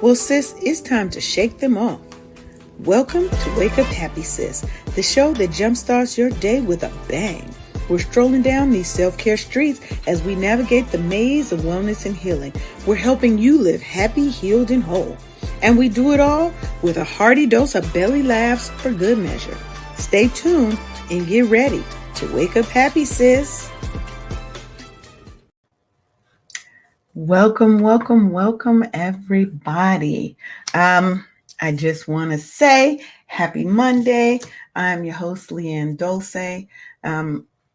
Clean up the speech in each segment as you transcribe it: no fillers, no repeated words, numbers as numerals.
Well, sis, it's time to shake them off. Welcome to Wake Up Happy Sis, the show that jumpstarts your day with a bang. We're strolling down these self-care streets as we navigate the maze of wellness and healing. We're helping you live happy, healed, and whole. And we do it all with a hearty dose of belly laughs for good measure. Stay tuned and get ready to wake up happy, sis. Welcome, everybody. I just want to say happy Monday. I'm your host, Leanne Dulce,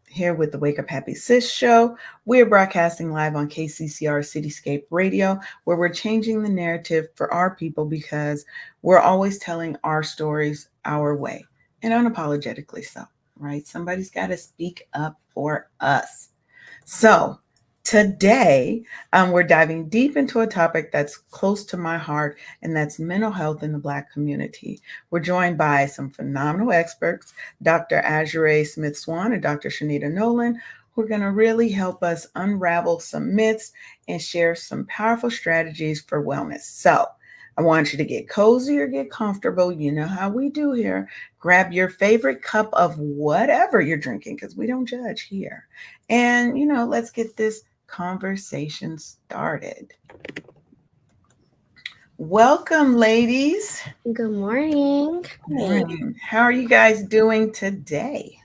here with the Wake Up Happy Sis show. We're broadcasting live on KCCR Cityscape Radio, where we're changing the narrative for our people because we're always telling our stories our way, and unapologetically so, right? Somebody's got to speak up for us. So today, we're diving deep into a topic that's close to my heart, and that's mental health in the Black community. We're joined by some phenomenal experts, Dr. Azure Smith-Swan and Dr. ShaNita Nolan, who are going to really help us unravel some myths and share some powerful strategies for wellness. So I want you to get cozy or get comfortable. You know how we do here. Grab your favorite cup of whatever you're drinking, because we don't judge here. And, let's get this conversation started. Welcome, ladies. Good morning. Good morning. How are you guys doing today?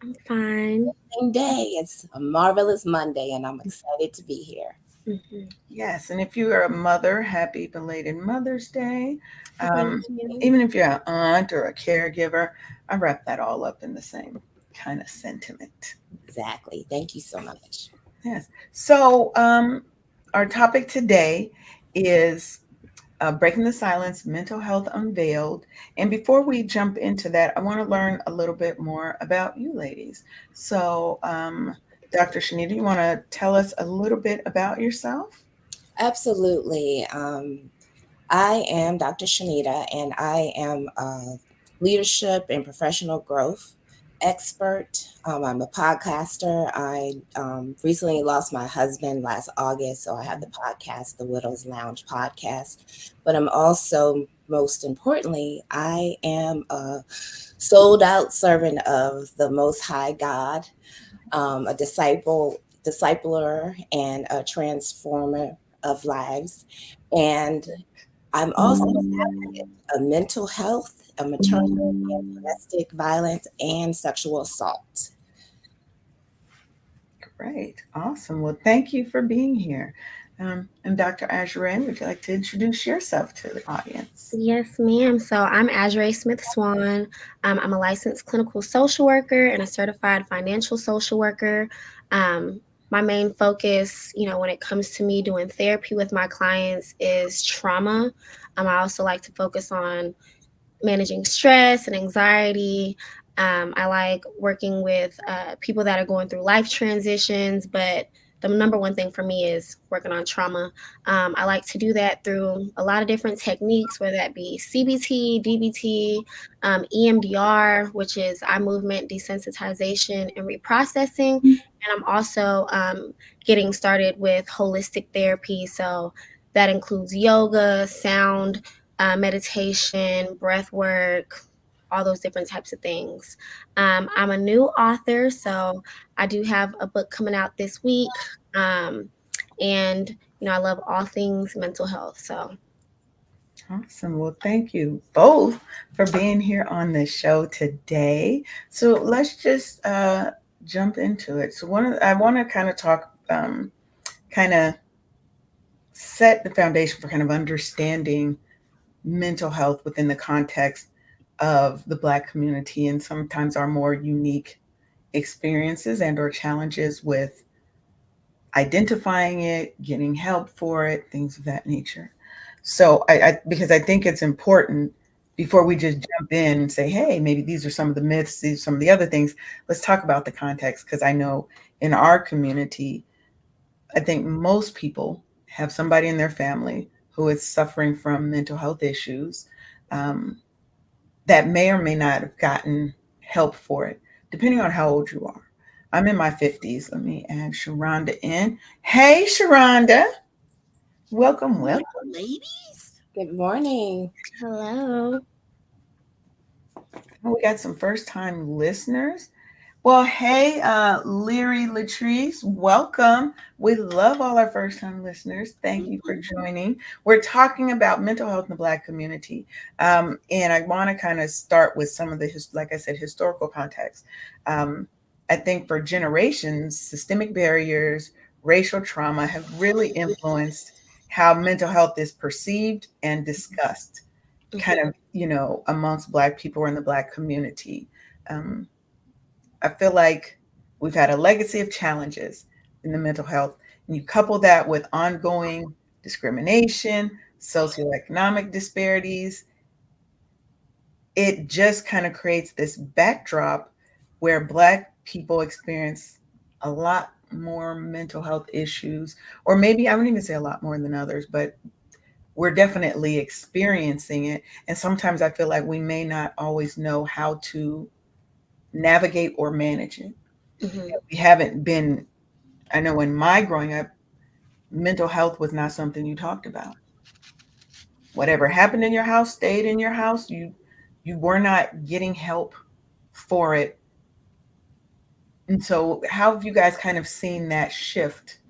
I'm fine. Same day. It's a marvelous Monday, and I'm excited to be here. Mm-hmm. Yes, and if you are a mother, happy belated Mother's Day. Even if you're an aunt or a caregiver, I wrap that all up in the same kind of sentiment. Exactly. Thank you so much. Yes. So our topic today is Breaking the Silence, Mental Health Unveiled. And before we jump into that, I want to learn a little bit more about you ladies. So Dr. ShaNita, you want to tell us a little bit about yourself? Absolutely. I am Dr. ShaNita, and I am a leadership and professional growth expert. I'm a podcaster. I recently lost my husband last August, so I have the podcast, the Widow's Lounge podcast. But I'm also, most importantly, I am a sold out servant of the Most High God, a discipler, and a transformer of lives. And I'm also an advocate of mental health, a maternal and domestic violence, and sexual assault. Great. Awesome. Well, thank you for being here. And Dr. Azure, would you like to introduce yourself to the audience? Yes, ma'am. So I'm Azure Smith-Swan. I'm a licensed clinical social worker and a certified financial social worker. My main focus, when it comes to me doing therapy with my clients is trauma. I also like to focus on managing stress and anxiety. I like working with people that are going through life transitions, but the number one thing for me is working on trauma. I like to do that through a lot of different techniques, whether that be CBT, DBT, EMDR, which is eye movement desensitization and reprocessing. And I'm also getting started with holistic therapy. So that includes yoga, sound, meditation, breath work, all those different types of things. I'm a new author, so I do have a book coming out this week. And, I love all things mental health. So. Awesome. Well, thank you both for being here on the show today. So let's just jump into it. So I want to kind of talk, kind of set the foundation for kind of understanding mental health within the context of the Black community and sometimes our more unique experiences and or challenges with identifying it, getting help for it, things of that nature. So because I think it's important before we just jump in and say, hey, maybe these are some of the myths, these are some of the other things, let's talk about the context, because I know in our community, I think most people have somebody in their family who is suffering from mental health issues that may or may not have gotten help for it, depending on how old you are. I'm in my 50s. Let me add Sharonda in. Hey, Sharonda. Welcome. Ladies. Good morning. Hello. We got some first time listeners. Well, hey, Leary Latrice, welcome. We love all our first time listeners. Thank you for joining. We're talking about mental health in the Black community. And I want to kind of start with some of the, like I said, historical context. Um, I think for generations, systemic barriers, racial trauma have really influenced how mental health is perceived and discussed, kind of, amongst Black people or in the Black community. Um, I feel like we've had a legacy of challenges in the mental health, and you couple that with ongoing discrimination, socioeconomic disparities, it just kind of creates this backdrop where Black people experience a lot more mental health issues, or maybe I wouldn't even say a lot more than others, but we're definitely experiencing it. And sometimes I feel like we may not always know how to navigate or manage it. Mm-hmm. We haven't been, I know in my growing up, mental health was not something you talked about. Whatever happened in your house stayed in your house. You were not getting help for it. And so how have you guys kind of seen that shift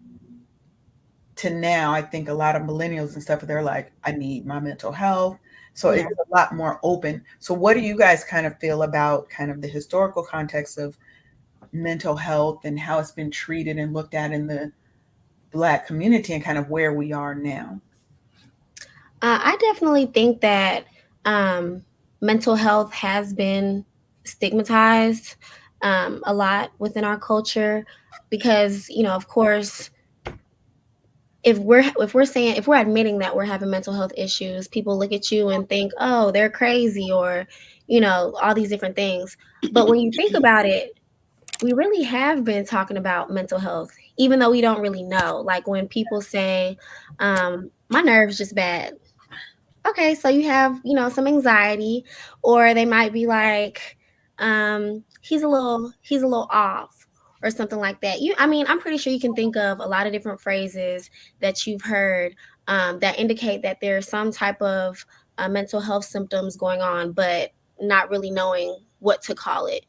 to now? I think a lot of millennials and stuff, they're like, I need my mental health. So Yeah. it's a lot more open. So what do you guys kind of feel about kind of the historical context of mental health and how it's been treated and looked at in the Black community and kind of where we are now? I definitely think that um, mental health has been stigmatized a lot within our culture because, of course, if we're admitting that we're having mental health issues, people look at you and think, oh, they're crazy, or all these different things. But when you think about it, we really have been talking about mental health, even though we don't really know. Like when people say, my nerves just bad. Okay, so you have, some anxiety, or they might be like, he's a little off, or something like that. I'm pretty sure you can think of a lot of different phrases that you've heard that indicate that there's some type of mental health symptoms going on, but not really knowing what to call it.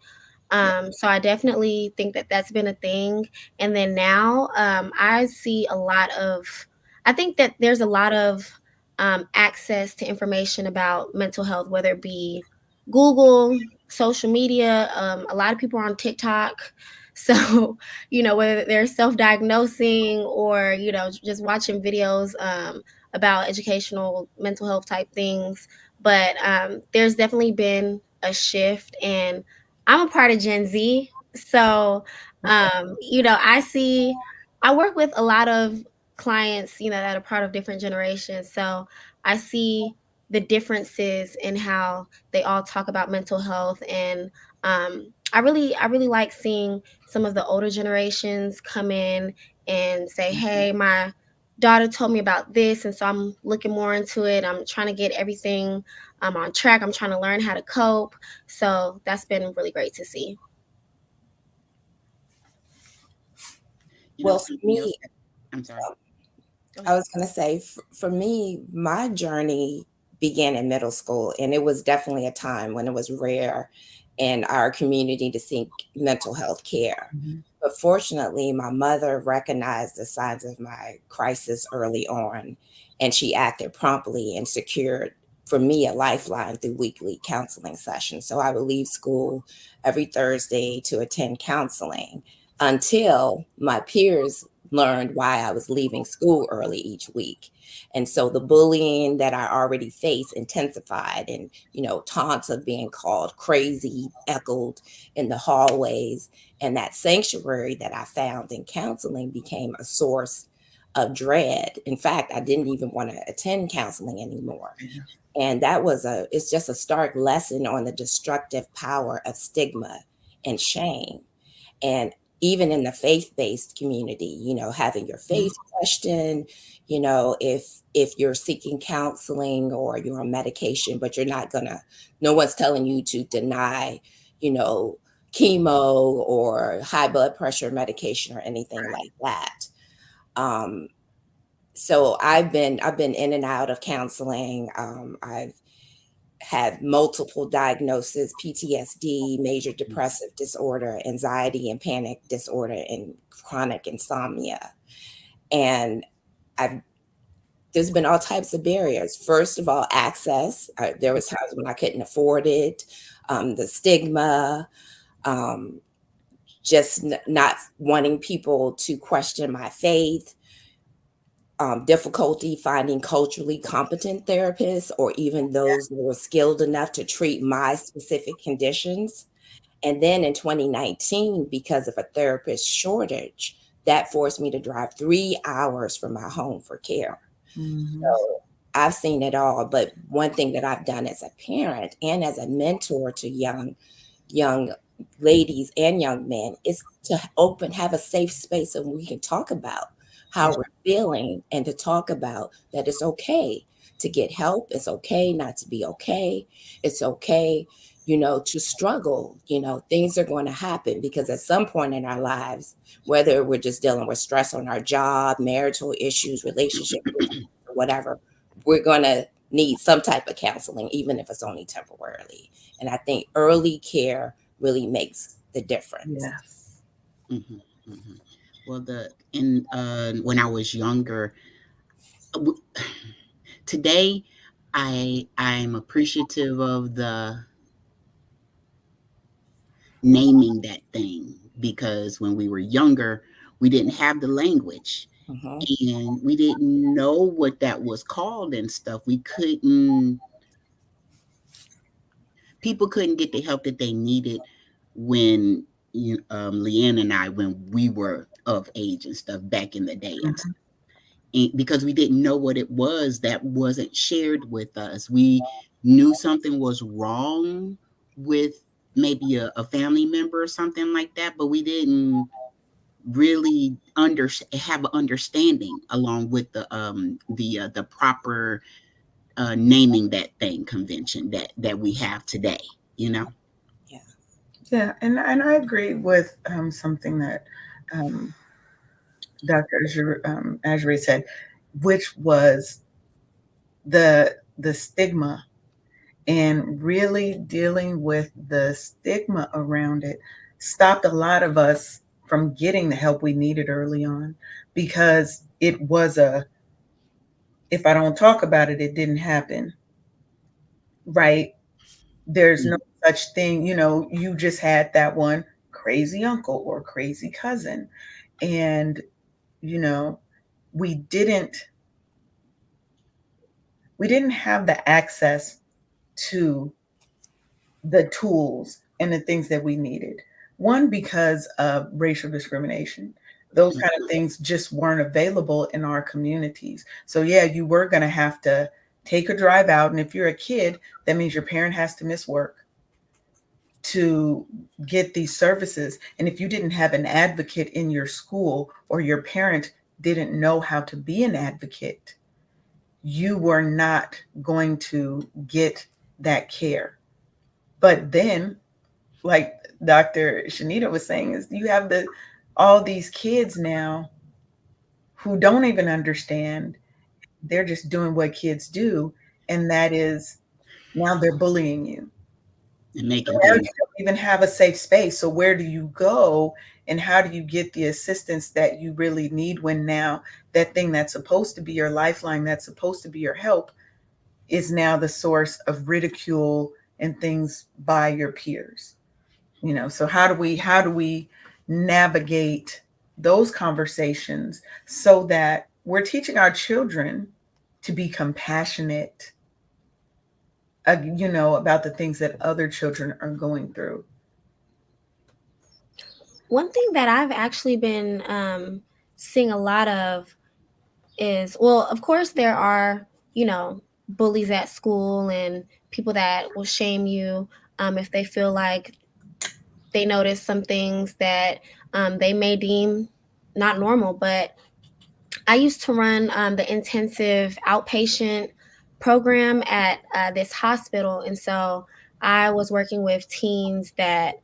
So I definitely think that that's been a thing. And then now I think that there's a lot of access to information about mental health, whether it be Google, social media. A lot of people are on TikTok. So, whether they're self diagnosing or, just watching videos about educational mental health type things. But there's definitely been a shift, and I'm a part of Gen Z. So, I work with a lot of clients, that are part of different generations. So I see the differences in how they all talk about mental health. And I really like seeing some of the older generations come in and say, hey, my daughter told me about this. And so I'm looking more into it. I'm trying to get everything on track. I'm trying to learn how to cope. So that's been really great to see. Well, for Something else. me, I'm sorry. I was going to say, for me, my journey began in middle school, and it was definitely a time when it was rare in our community to seek mental health care. Mhm. But fortunately, my mother recognized the signs of my crisis early on, and she acted promptly and secured for me a lifeline through weekly counseling sessions. So I would leave school every Thursday to attend counseling until my peers learned why I was leaving school early each week. And so the bullying that I already faced intensified, and, taunts of being called crazy echoed in the hallways. And that sanctuary that I found in counseling became a source of dread. In fact, I didn't even want to attend counseling anymore. And it's just a stark lesson on the destructive power of stigma and shame. And even in the faith-based community, having your faith questioned, if you're seeking counseling or you're on medication, but no one's telling you to deny, you know, chemo or high blood pressure medication or anything like that. Um, So I've been in and out of counseling. I've had multiple diagnoses: PTSD, major depressive disorder, anxiety and panic disorder, and chronic insomnia. And I've there's been all types of barriers. First of all, access. There was times when I couldn't afford it. The stigma, um, just not wanting people to question my faith, difficulty finding culturally competent therapists or even those that were skilled enough to treat my specific conditions. And then in 2019, because of a therapist shortage, that forced me to drive 3 hours from my home for care. Mhm. So I've seen it all. But one thing that I've done as a parent and as a mentor to young ladies and young men is to have a safe space so we can talk about how we're feeling, and to talk about that it's okay to get help. It's okay not to be okay. It's okay, to struggle. Things are going to happen because at some point in our lives, whether we're just dealing with stress on our job, marital issues, relationship issues, or whatever, we're going to need some type of counseling, even if it's only temporarily. And I think early care really makes the difference. Yes. Mhm, mhm. Well, when I was younger, w- today I'm appreciative of the naming that thing, because when we were younger, we didn't have the language Hmm. and we didn't know what that was called and stuff. People couldn't get the help that they needed when Leanne and I, when we were of age and stuff back in the day and stuff. Mhm. And because we didn't know what it was, that wasn't shared with us. We knew something was wrong with maybe a family member or something like that, but we didn't really have an understanding along with the proper naming that thing convention that we have today. You know. Yeah. Yeah, and I agree with something that um, Dr. Azure said, which was the stigma, and really dealing with the stigma around it stopped a lot of us from getting the help we needed early on, because it was if I don't talk about it, it didn't happen, right? There's no Mm. such thing, you just had that one crazy uncle or crazy cousin. And, you know, we didn't we didn't have the access to the tools and the things that we needed. One, because of racial discrimination. Those kind of things just weren't available in our communities. So yeah, you were going to have to take a drive out, and if you're a kid, that means your parent has to miss work to get these services. And if you didn't have an advocate in your school, or your parent didn't know how to be an advocate, you were not going to get that care. But then, like Dr. ShaNita was saying, is you have all these kids now who don't even understand. They're just doing what kids do, and that is, now they're bullying you. And So making now you things. don't even have a safe space. So where do you go, and how do you get the assistance that you really need, when now that thing that's supposed to be your lifeline, that's supposed to be your help, is now the source of ridicule and things by your peers? So how do we navigate those conversations so that we're teaching our children to be compassionate, about the things that other children are going through? One thing that I've actually been seeing a lot of is, well, of course, there are, bullies at school and people that will shame you if they feel like they notice some things that they may deem not normal. But I used to run the intensive outpatient program at this hospital. And so I was working with teens that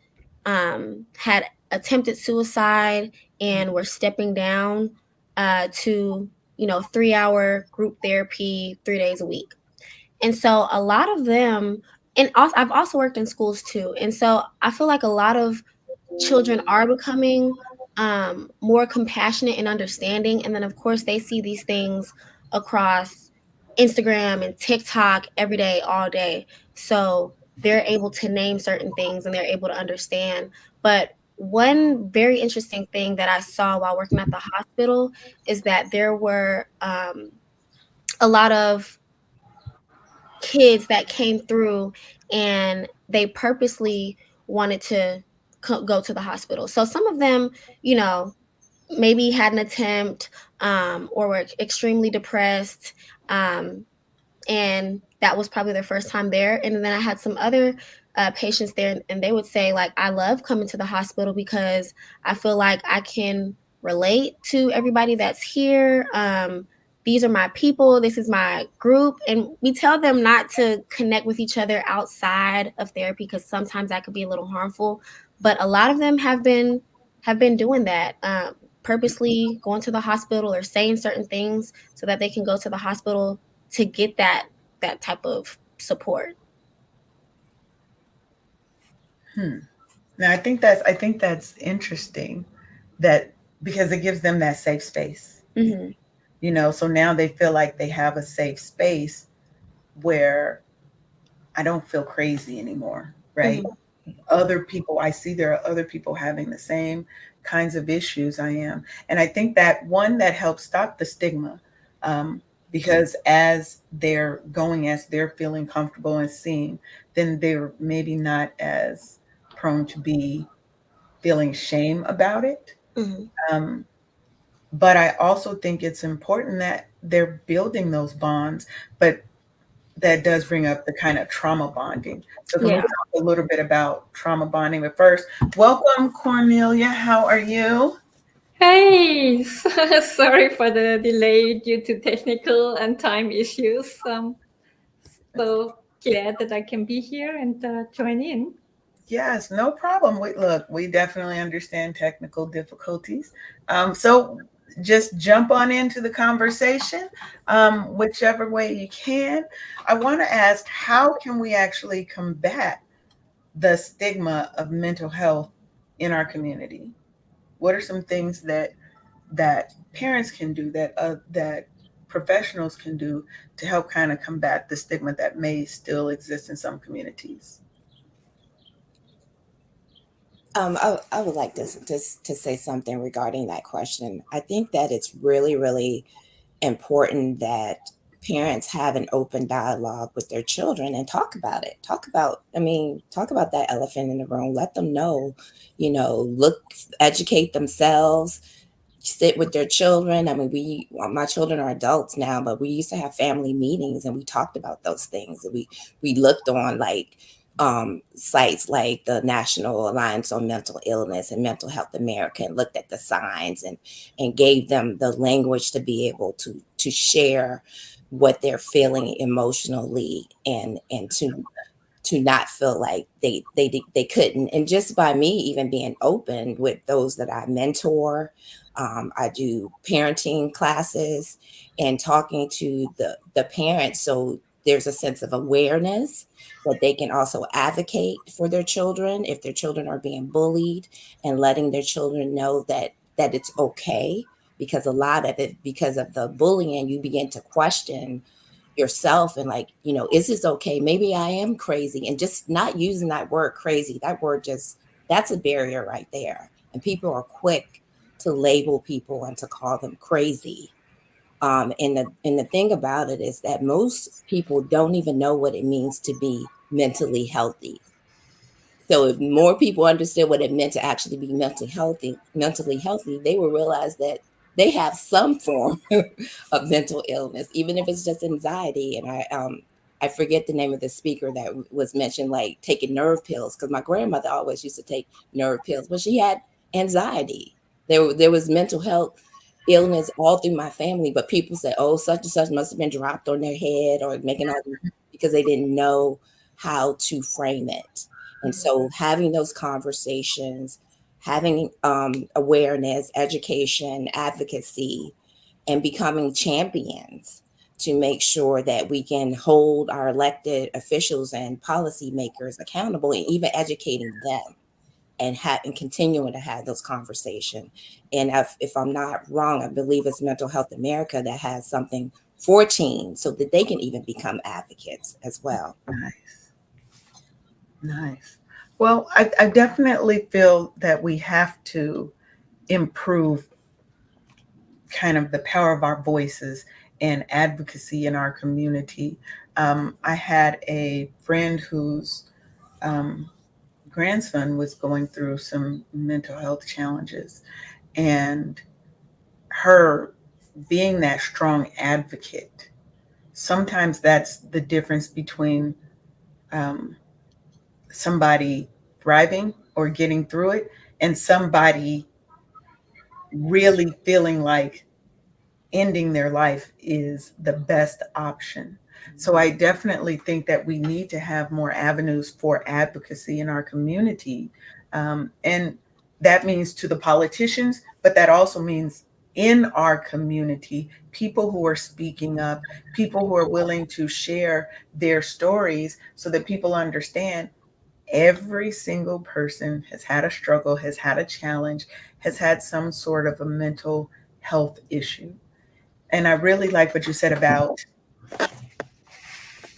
had attempted suicide and were stepping down to 3-hour group therapy 3 days a week. And so a lot of them, and also, I've also worked in schools too. And so I feel like a lot of children are becoming more compassionate and understanding. And then, of course, they see these things across Instagram and TikTok every day, all day. So they're able to name certain things and they're able to understand. But one very interesting thing that I saw while working at the hospital is that there were a lot of kids that came through and they purposely wanted to go to the hospital. So some of them, maybe had an attempt or were extremely depressed. And that was probably their first time there. And then I had some other patients there, and they would say, like, I love coming to the hospital because I feel like I can relate to everybody that's here. These are my people. This is my group. And we tell them not to connect with each other outside of therapy because sometimes that could be a little harmful. But a lot of them have been doing that, purposely going to the hospital or saying certain things so that they can go to the hospital to get that type of support. Now I think that's interesting, that because it gives them that safe space. Mm-hmm. So now they feel like they have a safe space where I don't feel crazy anymore, right? Mm-hmm. Other people, I see there are other people having the same kinds of issues I am. And I think that one that helps stop the stigma, because as they're feeling comfortable and seeing, then they're maybe not as prone to be feeling shame about it. Mm-hmm. But I also think it's important that they're building those bonds, but that does bring up the kind of trauma bonding. So can we Yeah. talk a little bit about trauma bonding? But first, welcome, Cornelia. How are you? Hey, sorry for the delay due to technical and time issues. So glad that I can be here and join in. Yes, no problem. We definitely understand technical difficulties. So just jump on into the conversation, whichever way you can. I want to ask, how can we actually combat the stigma of mental health in our community? What are some things that parents can do, that professionals can do to help kind of combat the stigma that may still exist in some communities? I would like to say something regarding that question. I think that it's really, really important that parents have an open dialogue with their children and talk about it. Talk about that elephant in the room. Let them know, educate themselves, sit with their children. My children are adults now, but we used to have family meetings and we talked about those things. And we looked on sites like the National Alliance on Mental Illness and Mental Health America, and looked at the signs and gave them the language to be able to share what they're feeling emotionally, and to not feel like they couldn't. And just by me even being open with those that I mentor, I do parenting classes and talking to the parents, so there's a sense of awareness that they can also advocate for their children if their children are being bullied, and letting their children know that it's okay, because a lot of it, because of the bullying, you begin to question yourself and, like, is this okay? Maybe I am crazy. And just not using that word crazy, that word, just, that's a barrier right there. And people are quick to label people and to call them crazy. And the thing about it is that most people don't even know what it means to be mentally healthy. So if more people understood what it meant to actually be mentally healthy, they will realize that they have some form of mental illness, even if it's just anxiety. And I forget the name of the speaker that was mentioned, like taking nerve pills, because my grandmother always used to take nerve pills, but she had anxiety. There was mental health illness all through my family, but people said, oh, such and such must have been dropped on their head, or making all these, because they didn't know how to frame it. And so having those conversations, having awareness, education, advocacy, and becoming champions to make sure that we can hold our elected officials and policymakers accountable, and even educating them and continuing to have those conversations. And if I'm not wrong, I believe it's Mental Health America that has something for teens so that they can even become advocates as well. Nice. Nice. Well, I definitely feel that we have to improve kind of the power of our voices and advocacy in our community. I had a friend whose grandson was going through some mental health challenges, and her being that strong advocate, sometimes that's the difference between um, somebody thriving or getting through it and somebody really feeling like ending their life is the best option. So I definitely think that we need to have more avenues for advocacy in our community. And that means to the politicians, but that also means in our community, people who are speaking up, people who are willing to share their stories so that people understand every single person has had a struggle, has had a challenge, has had some sort of a mental health issue. And I really like what you said about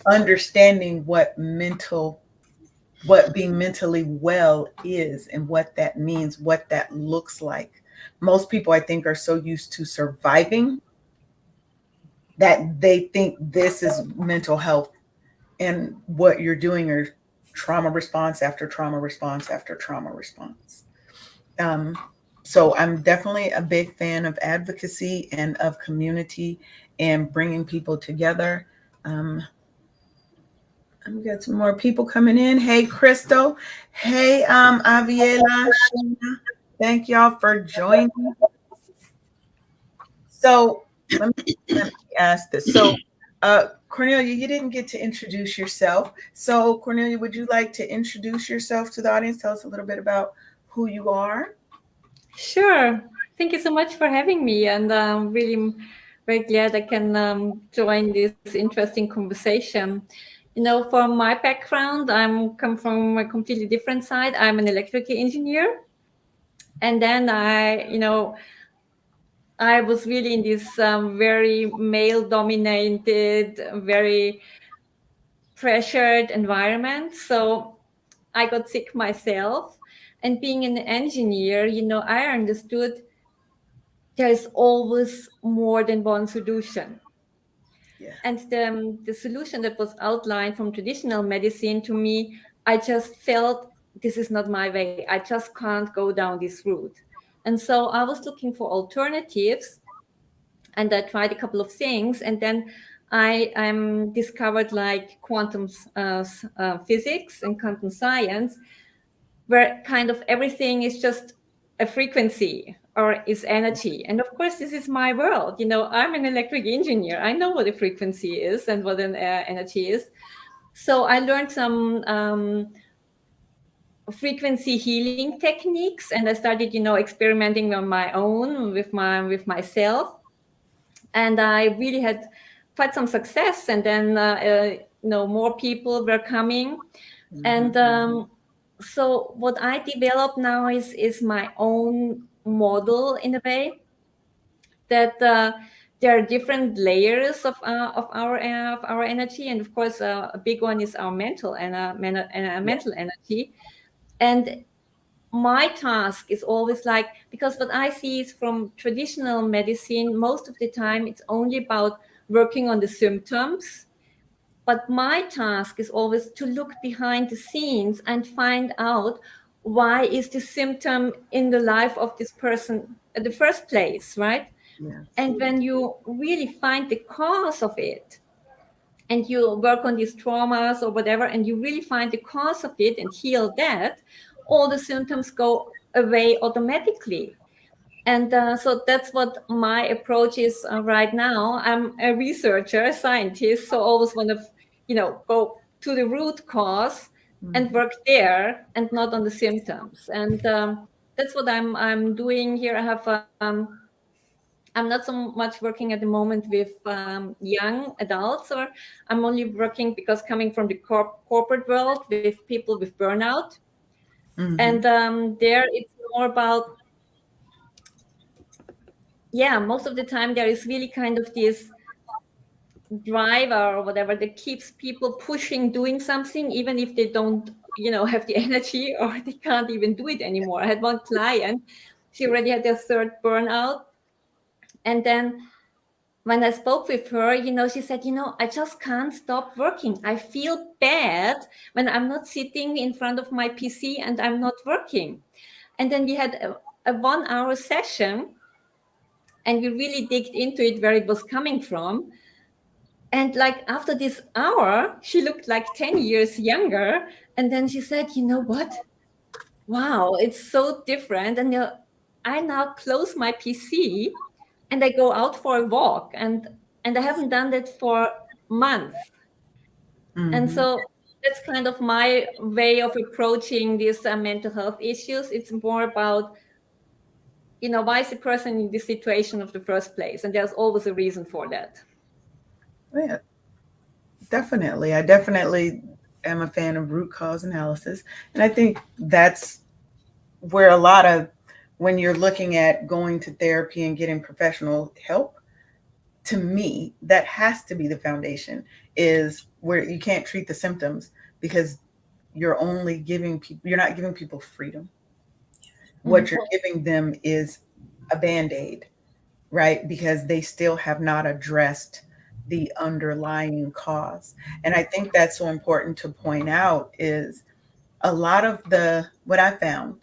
understanding what being mentally well is and what that means, what that looks like. Most people, I think, are so used to surviving that they think this is mental health, and what you're doing are trauma response after trauma response after trauma response. Um, so I'm definitely a big fan of advocacy and of community and bringing people together. I've got some more people coming in. Hey, Crystal. Hey, Aviela. Shana. Thank y'all for joining. So let me ask this. So, Cornelia, you didn't get to introduce yourself. So, Cornelia, would you like to introduce yourself to the audience? Tell us a little bit about who you are. Sure. Thank you so much for having me, and really very glad I can join this interesting conversation. From my background, I'm come from a completely different side. I'm an electrical engineer, and then I was really in this very male-dominated, very pressured environment. So I got sick myself. And being an engineer, I understood there's always more than one solution. Yeah. And the solution that was outlined from traditional medicine, to me, I just felt this is not my way. I just can't go down this route. And so I was looking for alternatives, and I tried a couple of things. And then I discovered like quantum physics and quantum science, where kind of everything is just a frequency or is energy. And of course, this is my world. I'm an electric engineer. I know what a frequency is and what an energy is. So I learned some frequency healing techniques, and I started, experimenting on my own with myself. And I really had quite some success. And then, more people were coming. And so what I developed now is my own model in a way, that there are different layers of our energy, and of course a big one is our mental mental energy. And my task is always like, because what I see is from traditional medicine, most of the time it's only about working on the symptoms. But my task is always to look behind the scenes and find out why is the symptom in the life of this person at the first place, right? Yes. And when you really find the cause of it, and you work on these traumas or whatever, and you really find the cause of it and heal that, all the symptoms go away automatically. And so that's what my approach is right now. I'm a researcher, a scientist, so always want to, go to the root cause and work there and not on the symptoms. And that's what I'm doing here. I I'm not so much working at the moment with young adults, or I'm only working because coming from the corporate world with people with burnout. And there it's more about, most of the time there is really kind of this driver or whatever that keeps people pushing, doing something, even if they don't, have the energy or they can't even do it anymore. I had one client, she already had their third burnout. And then when I spoke with her, she said, I just can't stop working. I feel bad when I'm not sitting in front of my PC and I'm not working. And then we had a 1 hour session and we really digged into it, where it was coming from. And like after this hour, she looked like 10 years younger. And then she said, you know what? Wow, it's so different. And I now close my PC and I go out for a walk. And I haven't done that for months. And so that's kind of my way of approaching these mental health issues. It's more about, why is the person in this situation of the first place? And there's always a reason for that. Yeah, definitely. I definitely am a fan of root cause analysis. And I think that's where a lot of, when you're looking at going to therapy and getting professional help, to me, that has to be the foundation, is where you can't treat the symptoms, because you're only giving people, you're not giving people freedom. What you're giving them is a Band-Aid, right? Because they still have not addressed the underlying cause. And I think that's so important to point out, is a lot of what I found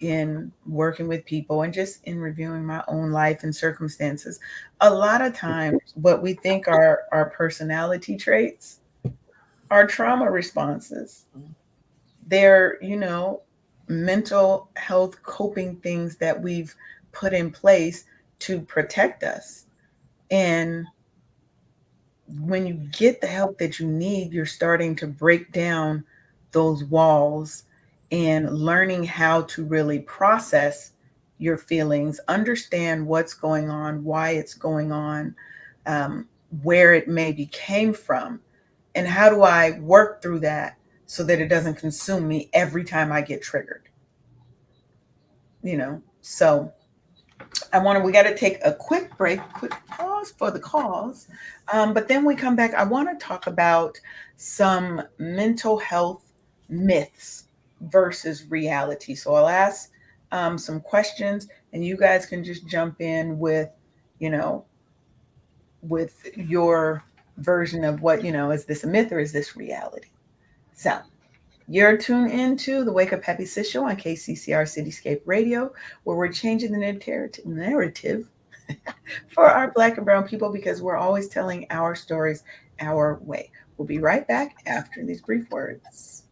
in working with people and just in reviewing my own life and circumstances, a lot of times what we think are our personality traits are trauma responses. They're, mental health coping things that we've put in place to protect us. And when you get the help that you need, you're starting to break down those walls and learning how to really process your feelings, understand what's going on, why it's going on, where it maybe came from, and how do I work through that so that it doesn't consume me every time I get triggered. So we got to take a quick break, quick pause for the calls. But then we come back. I want to talk about some mental health myths versus reality. So I'll ask some questions and you guys can just jump in with, with your version of what, is this a myth or is this reality? So you're tuned into the Wake Up Happy Sis show on KCCR Cityscape Radio, where we're changing the narrative for our Black and Brown people, because we're always telling our stories our way. We'll be right back after these brief words.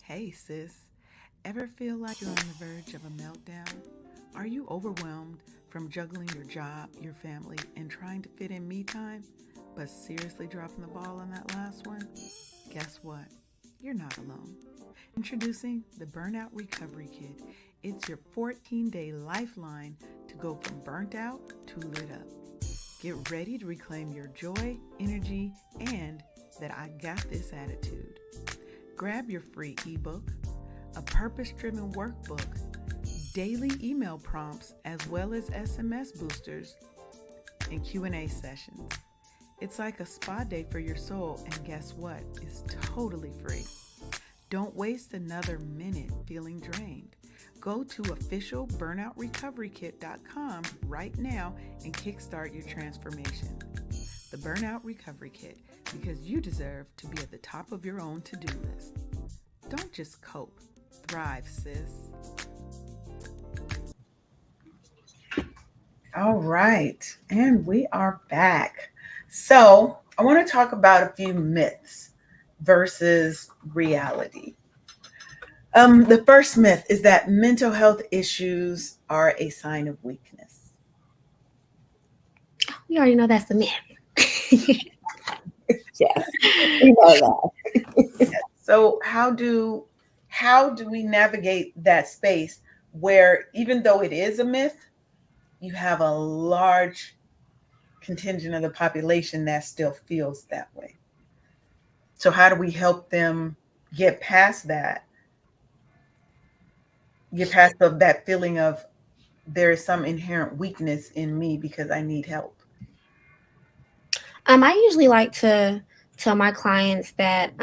Hey, sis. Ever feel like you're on the verge of a meltdown? Are you overwhelmed from juggling your job, your family, and trying to fit in me time, but seriously dropping the ball on that last one? Guess what? You're not alone. Introducing the Burnout Recovery Kit. It's your 14-day lifeline to go from burnt out to lit up. Get ready to reclaim your joy, energy, and that I got this attitude. Grab your free ebook, a purpose-driven workbook, daily email prompts, as well as SMS boosters and Q&A sessions. It's like a spa day for your soul, and guess what? It's totally free. Don't waste another minute feeling drained. Go to officialburnoutrecoverykit.com right now and kickstart your transformation. The Burnout Recovery Kit, because you deserve to be at the top of your own to-do list. Don't just cope. Thrive, sis. All right, and we are back. So I want to talk about a few myths versus reality. The first myth is that mental health issues are a sign of weakness. We already know that's a myth. Yes, we know that. So how do we navigate that space where, even though it is a myth, you have a large contingent of the population that still feels that way. So how do we help them get past that? Get past that feeling of there is some inherent weakness in me because I need help. I usually like to tell my clients that,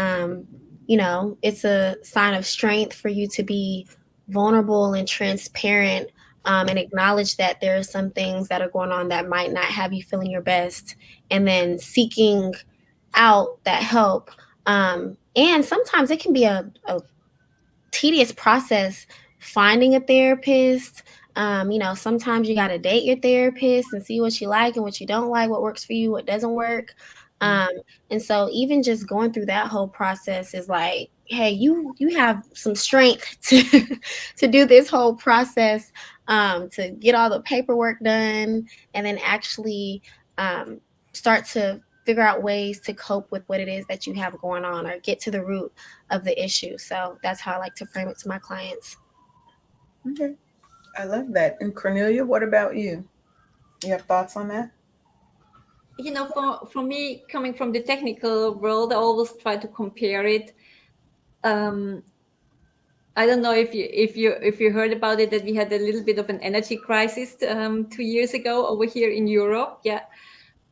it's a sign of strength for you to be vulnerable and transparent, and acknowledge that there are some things that are going on that might not have you feeling your best, and then seeking out that help. And sometimes it can be a tedious process finding a therapist. Sometimes you got to date your therapist and see what you like and what you don't like, what works for you, what doesn't work. Um, and so even just going through that whole process is like, hey, you have some strength to do this whole process, to get all the paperwork done, and then actually start to figure out ways to cope with what it is that you have going on, or get to the root of the issue. So that's how I like to frame it to my clients. Okay. I love that. And Cornelia, what about you? You have thoughts on that? For me, coming from the technical world, I always try to compare it. I don't know if you heard about it, that we had a little bit of an energy crisis 2 years ago over here in Europe. Yeah.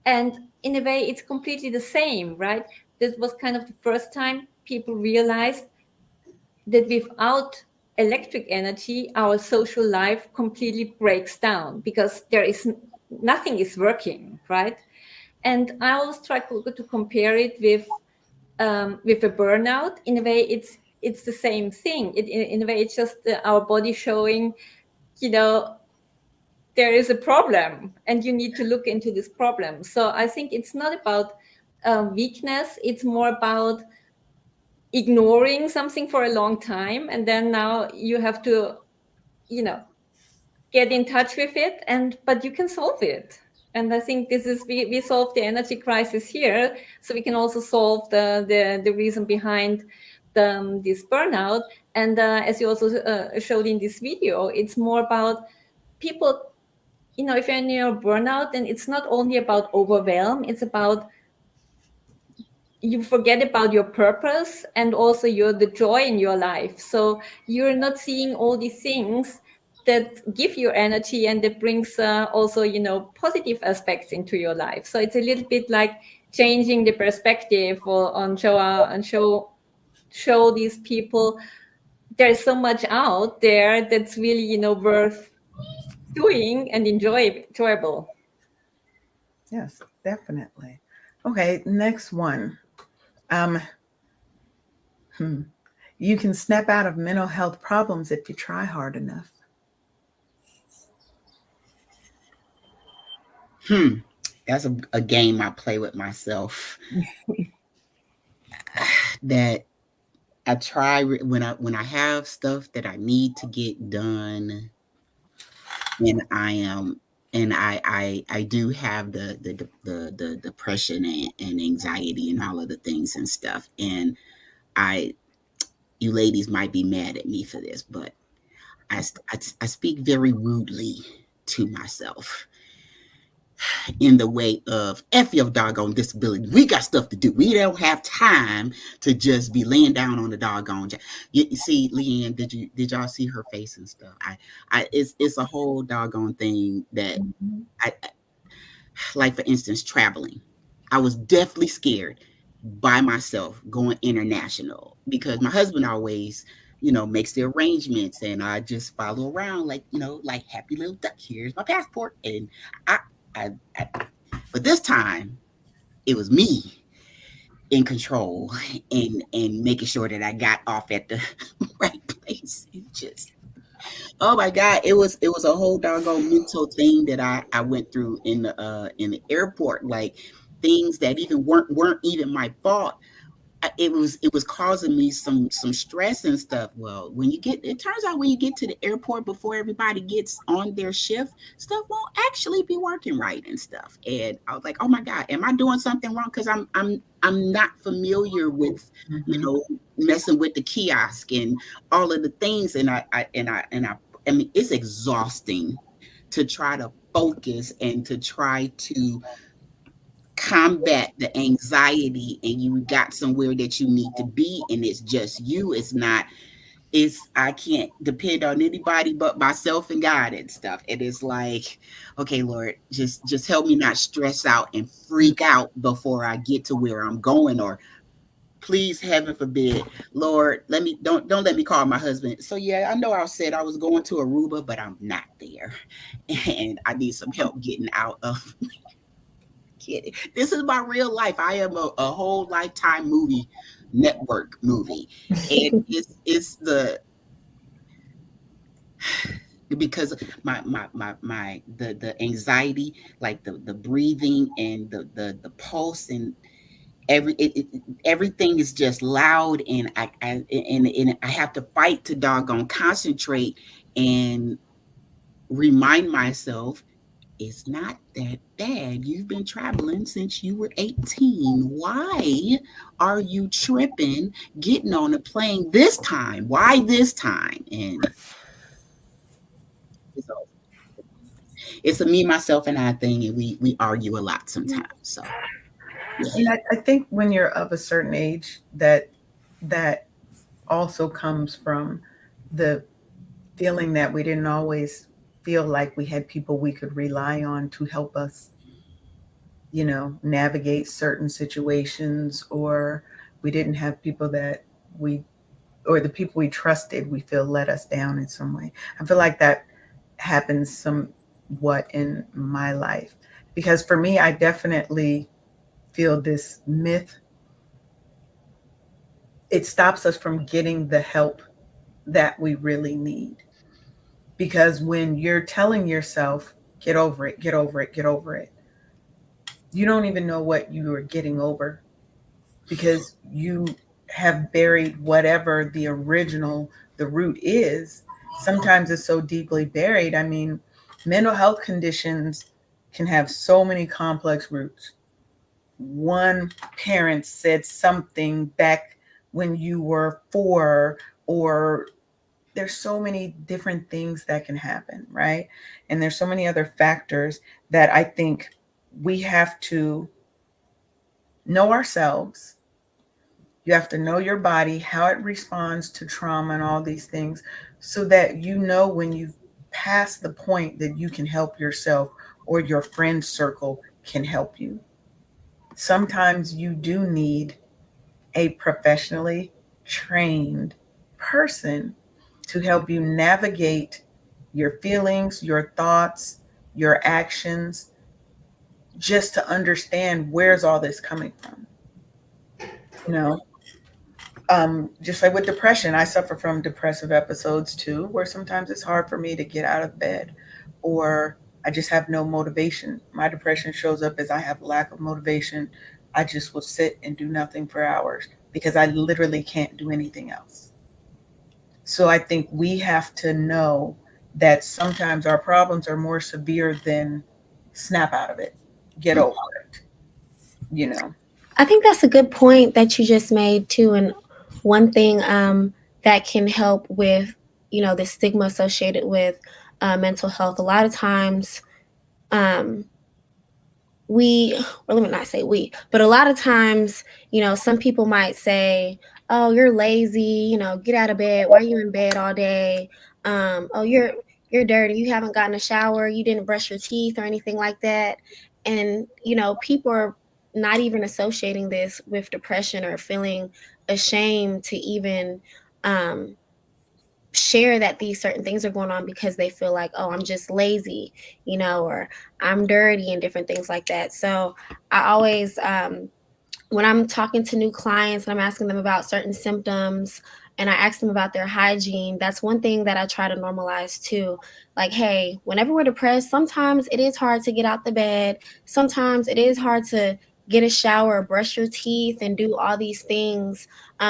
And in a way, it's completely the same, right? That was kind of the first time people realized that without electric energy, our social life completely breaks down, because nothing is working, right? And I always try to compare it with a burnout. In a way, it's the same thing. In a way, it's just our body showing, there is a problem and you need to look into this problem. So I think it's not about weakness. It's more about ignoring something for a long time, and then now you have to get in touch with it, but you can solve it. And I think this is we solve the energy crisis here, so we can also solve the reason behind this burnout. And as you also showed in this video, it's more about people, if you're in your burnout, then it's not only about overwhelm, it's about you forget about your purpose and also the joy in your life. So you're not seeing all these things that give you energy and that brings also positive aspects into your life. So it's a little bit like changing the perspective on show these people there's so much out there that's really worth doing and enjoyable. Yes, definitely. Okay, next one. You can snap out of mental health problems if you try hard enough. That's a game I play with myself. That I try when I have stuff that I need to get done, and I do have the depression and anxiety and all of the things and stuff. And you ladies might be mad at me for this, but I speak very rudely to myself, in the way of F your doggone disability. We got stuff to do. We don't have time to just be laying down on the doggone job. You see, Leanne, did y'all see her face and stuff? It's a whole doggone thing that I like. For instance, traveling. I was definitely scared by myself going international, because my husband always makes the arrangements, and I just follow around like like happy little duck. Here's my passport. And but this time it was me in control and making sure that I got off at the right place. It just, oh my God, it was a whole doggone mental thing that I went through in the airport, like things that even weren't even my fault. It was causing me some stress and stuff. Well, it turns out when you get to the airport before everybody gets on their shift, stuff won't actually be working right and stuff. And I was like, oh my God, am I doing something wrong? Because I'm not familiar with messing with the kiosk and all of the things. And I mean, it's exhausting to try to focus and to try to combat the anxiety, and you got somewhere that you need to be, and it's just you. It's I can't depend on anybody but myself and God and stuff. And it's like, okay, Lord, just help me not stress out and freak out before I get to where I'm going. Or please, heaven forbid, Lord, don't let me call my husband. So yeah, I know I said I was going to Aruba, but I'm not there. And I need some help getting out of kidding. This is my real life. I am a whole Lifetime movie network movie. And it's the because the anxiety, like the breathing and the pulse and everything is just loud, and I have to fight to doggone concentrate and remind myself it's not that bad. You've been traveling since you were 18. Why are you tripping getting on a plane this time? Why this time? And so it's a me, myself, and I thing, and we argue a lot sometimes. So And I think when you're of a certain age, that also comes from the feeling that we didn't always feel like we had people we could rely on to help us, navigate certain situations, or we didn't have people that or the people we trusted, we feel let us down in some way. I feel like that happens somewhat in my life, because for me, I definitely feel this myth. It stops us from getting the help that we really need. Because when you're telling yourself, get over it, get over it, get over it, you don't even know what you are getting over, because you have buried whatever the root is. Sometimes it's so deeply buried. I mean, mental health conditions can have so many complex roots. One parent said something back when you were 4, or there's so many different things that can happen, right? And there's so many other factors that I think we have to know ourselves. You have to know your body, how it responds to trauma and all these things, so that you know when you've passed the point that you can help yourself, or your friend circle can help you. Sometimes you do need a professionally trained person to help you navigate your feelings, your thoughts, your actions, just to understand where's all this coming from. You know, just like with depression, I suffer from depressive episodes too, where sometimes it's hard for me to get out of bed, or I just have no motivation. My depression shows up as I have lack of motivation. I just will sit and do nothing for hours because I literally can't do anything else. So I think we have to know that sometimes our problems are more severe than snap out of it, get over it, you know. I think that's a good point that you just made too. And one thing that can help with, the stigma associated with mental health. A lot of times, um, or let me not say we, but a lot of times, some people might say, "Oh, you're lazy. Get out of bed. Why are you in bed all day? Oh, you're dirty. You haven't gotten a shower. You didn't brush your teeth or anything like that." And people are not even associating this with depression or feeling ashamed to even um, share that these certain things are going on, because they feel like, oh, I'm just lazy, or I'm dirty and different things like that. So I always, when I'm talking to new clients and I'm asking them about certain symptoms and I ask them about their hygiene, that's one thing that I try to normalize too. Like, hey, whenever we're depressed, sometimes it is hard to get out the bed. Sometimes it is hard to get a shower, brush your teeth, and do all these things,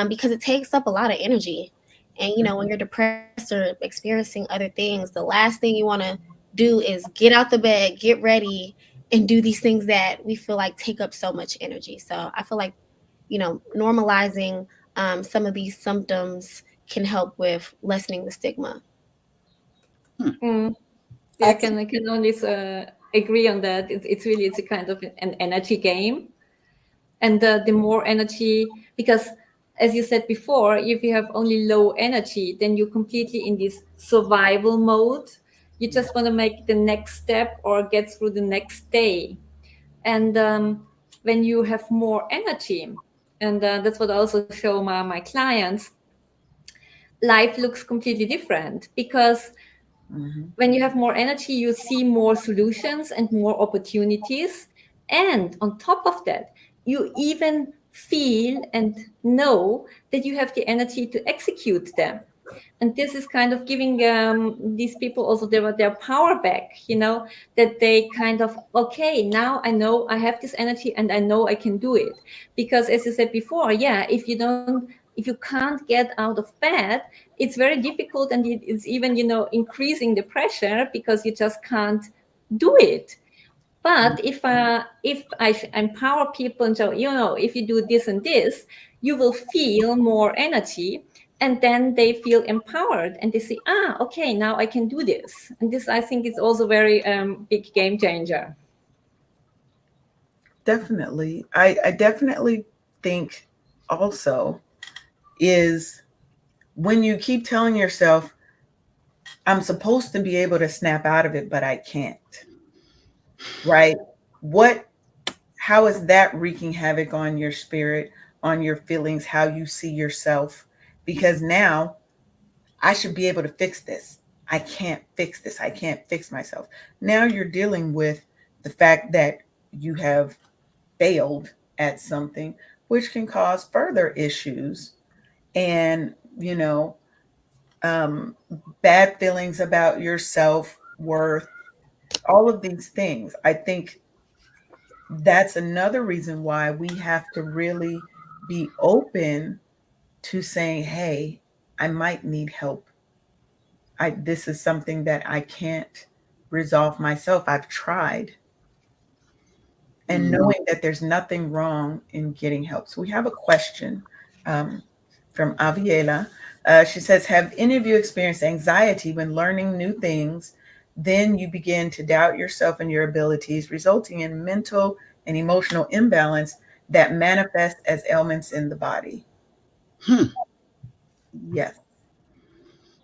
because it takes up a lot of energy. And, when you're depressed or experiencing other things, the last thing you want to do is get out the bed, get ready, and do these things that we feel like take up so much energy. So I feel like, normalizing some of these symptoms can help with lessening the stigma. Mm. I can only agree on that. It's a kind of an energy game, and the more energy, because as you said before, if you have only low energy, then you're completely in this survival mode. You just want to make the next step or get through the next day. And when you have more energy, and that's what I also show my clients, life looks completely different, because when you have more energy, you see more solutions and more opportunities. And on top of that, you even feel and know that you have the energy to execute them. And this is kind of giving these people also their power back, that they kind of, okay, now I know I have this energy and I know I can do it. Because as you said before, yeah, if you can't get out of bed, it's very difficult, and it's even, increasing the pressure, because you just can't do it. But if I empower people and so, if you do this and this, you will feel more energy, and then they feel empowered and they say, okay, now I can do this. And this, I think, is also very big game changer. Definitely. I definitely think also is when you keep telling yourself, I'm supposed to be able to snap out of it, but I can't. Right? How is that wreaking havoc on your spirit, on your feelings, how you see yourself? Because now I should be able to fix this. I can't fix this. I can't fix myself. Now you're dealing with the fact that you have failed at something, which can cause further issues and, um, bad feelings about your self worth, all of these things. I think that's another reason why we have to really be open to saying, hey, I might need help. This is something that I can't resolve myself. I've tried. And knowing that there's nothing wrong in getting help. So we have a question um, from Aviela. She says, have any of you experienced anxiety when learning new things? Then you begin to doubt yourself and your abilities, resulting in mental and emotional imbalance that manifest as ailments in the body. Yes.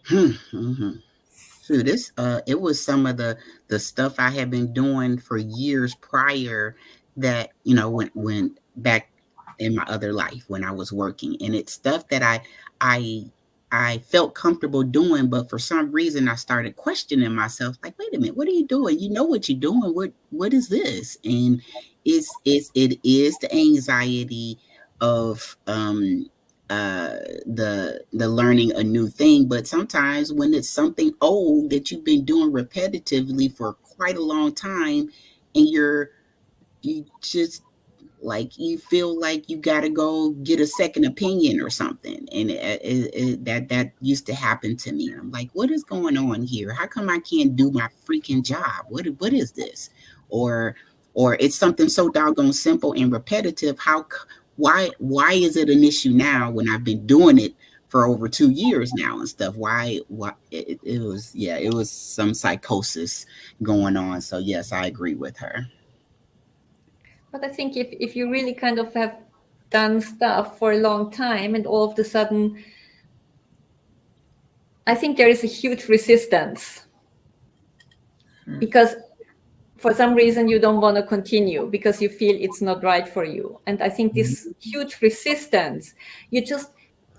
So this it was some of the stuff I had been doing for years prior, that when back in my other life when I was working, and it's stuff that I I felt comfortable doing, but for some reason I started questioning myself, like, wait a minute, what are you doing? You know what you're doing. What is this? And it is the anxiety of uh the learning a new thing. But sometimes when it's something old that you've been doing repetitively for quite a long time, and you just, like, you feel like you got to go get a second opinion or something, and that used to happen to me. I'm like, what is going on here? How come I can't do my freaking job? What is this? Or it's something so doggone simple and repetitive. Why is it an issue now when I've been doing it for over 2 years now and stuff? Why it was, yeah, it was some psychosis going on. So yes, I agree with her. But I think if you really kind of have done stuff for a long time, and all of a sudden, I think there is a huge resistance, because for some reason you don't want to continue because you feel it's not right for you. And I think this huge resistance, you're just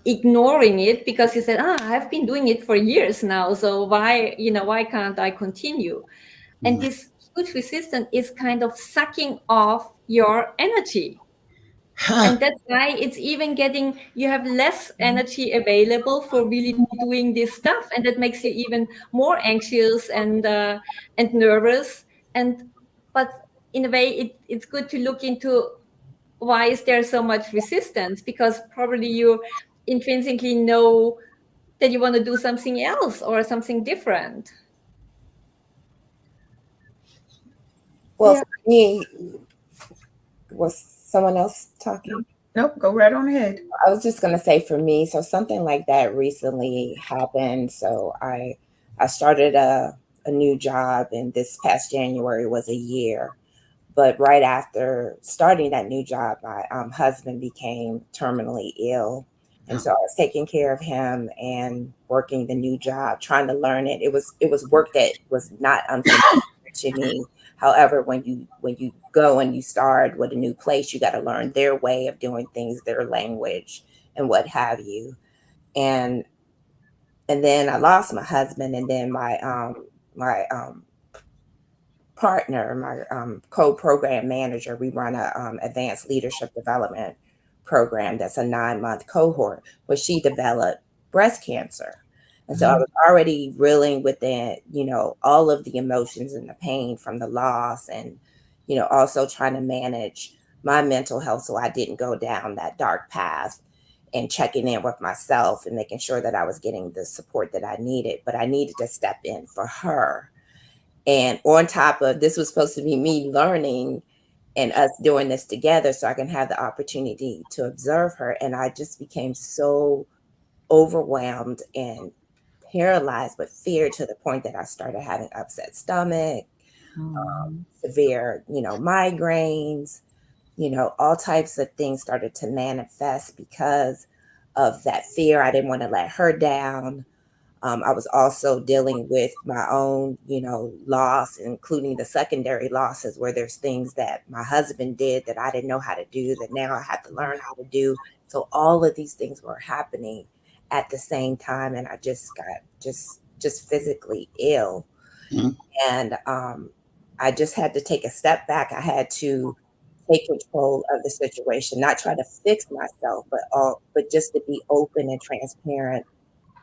ignoring it because you said, I've been doing it for years now, so why can't I continue? And this huge resistance is kind of sucking off your energy. And that's why it's even you have less energy available for really doing this stuff, and that makes you even more anxious and nervous. But in a way, it's good to look into why is there so much resistance, because probably you intrinsically know that you want to do something else or something different. Well, for me, was someone else talking? Nope, go right on ahead. I was just going to say, for me, so something like that recently happened. So I started a a new job, and this past January was a year. But right after starting that new job, my husband became terminally ill. And so I was taking care of him and working the new job, trying to learn it. It was work that was not unfamiliar to me. However, when you go and you start with a new place, you got to learn their way of doing things, their language, and what have you. And and then I lost my husband, and then my partner, my co-program manager. We run a advanced leadership development program that's a 9-month cohort, but she developed breast cancer. And so I was already reeling within, all of the emotions and the pain from the loss, and, also trying to manage my mental health so I didn't go down that dark path, and checking in with myself and making sure that I was getting the support that I needed. But I needed to step in for her. And on top of this was supposed to be me learning and us doing this together so I can have the opportunity to observe her. And I just became so overwhelmed and paralyzed with fear to the point that I started having upset stomach, severe, migraines, all types of things started to manifest because of that fear. I didn't want to let her down. I was also dealing with my own, loss, including the secondary losses where there's things that my husband did that I didn't know how to do that now I have to learn how to do. So all of these things were happening at the same time, and I just got just physically ill. And I just had to take a step back. I had to take control of the situation, not try to fix myself, but just to be open and transparent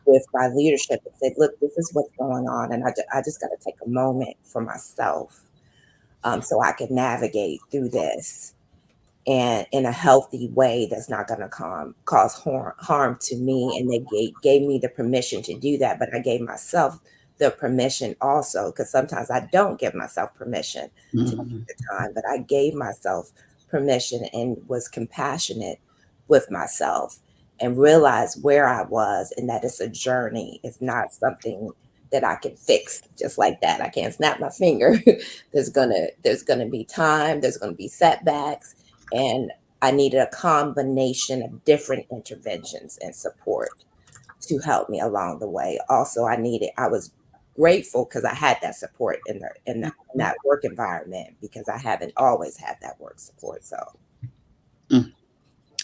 with my leadership and said, look, this is what's going on. And I just got to take a moment for myself, so I can navigate through this and in a healthy way that's not going to cause harm to me. And they gave me the permission to do that. But I gave myself the permission also, because sometimes I don't give myself permission to take the time. But I gave myself permission and was compassionate with myself and realized where I was and that it's a journey. It's not something that I can fix just like that. I can't snap my finger. there's gonna be time, there's gonna be setbacks, and I needed a combination of different interventions and support to help me along the way. Also, I was grateful because I had that support in that work environment, because I haven't always had that work support. So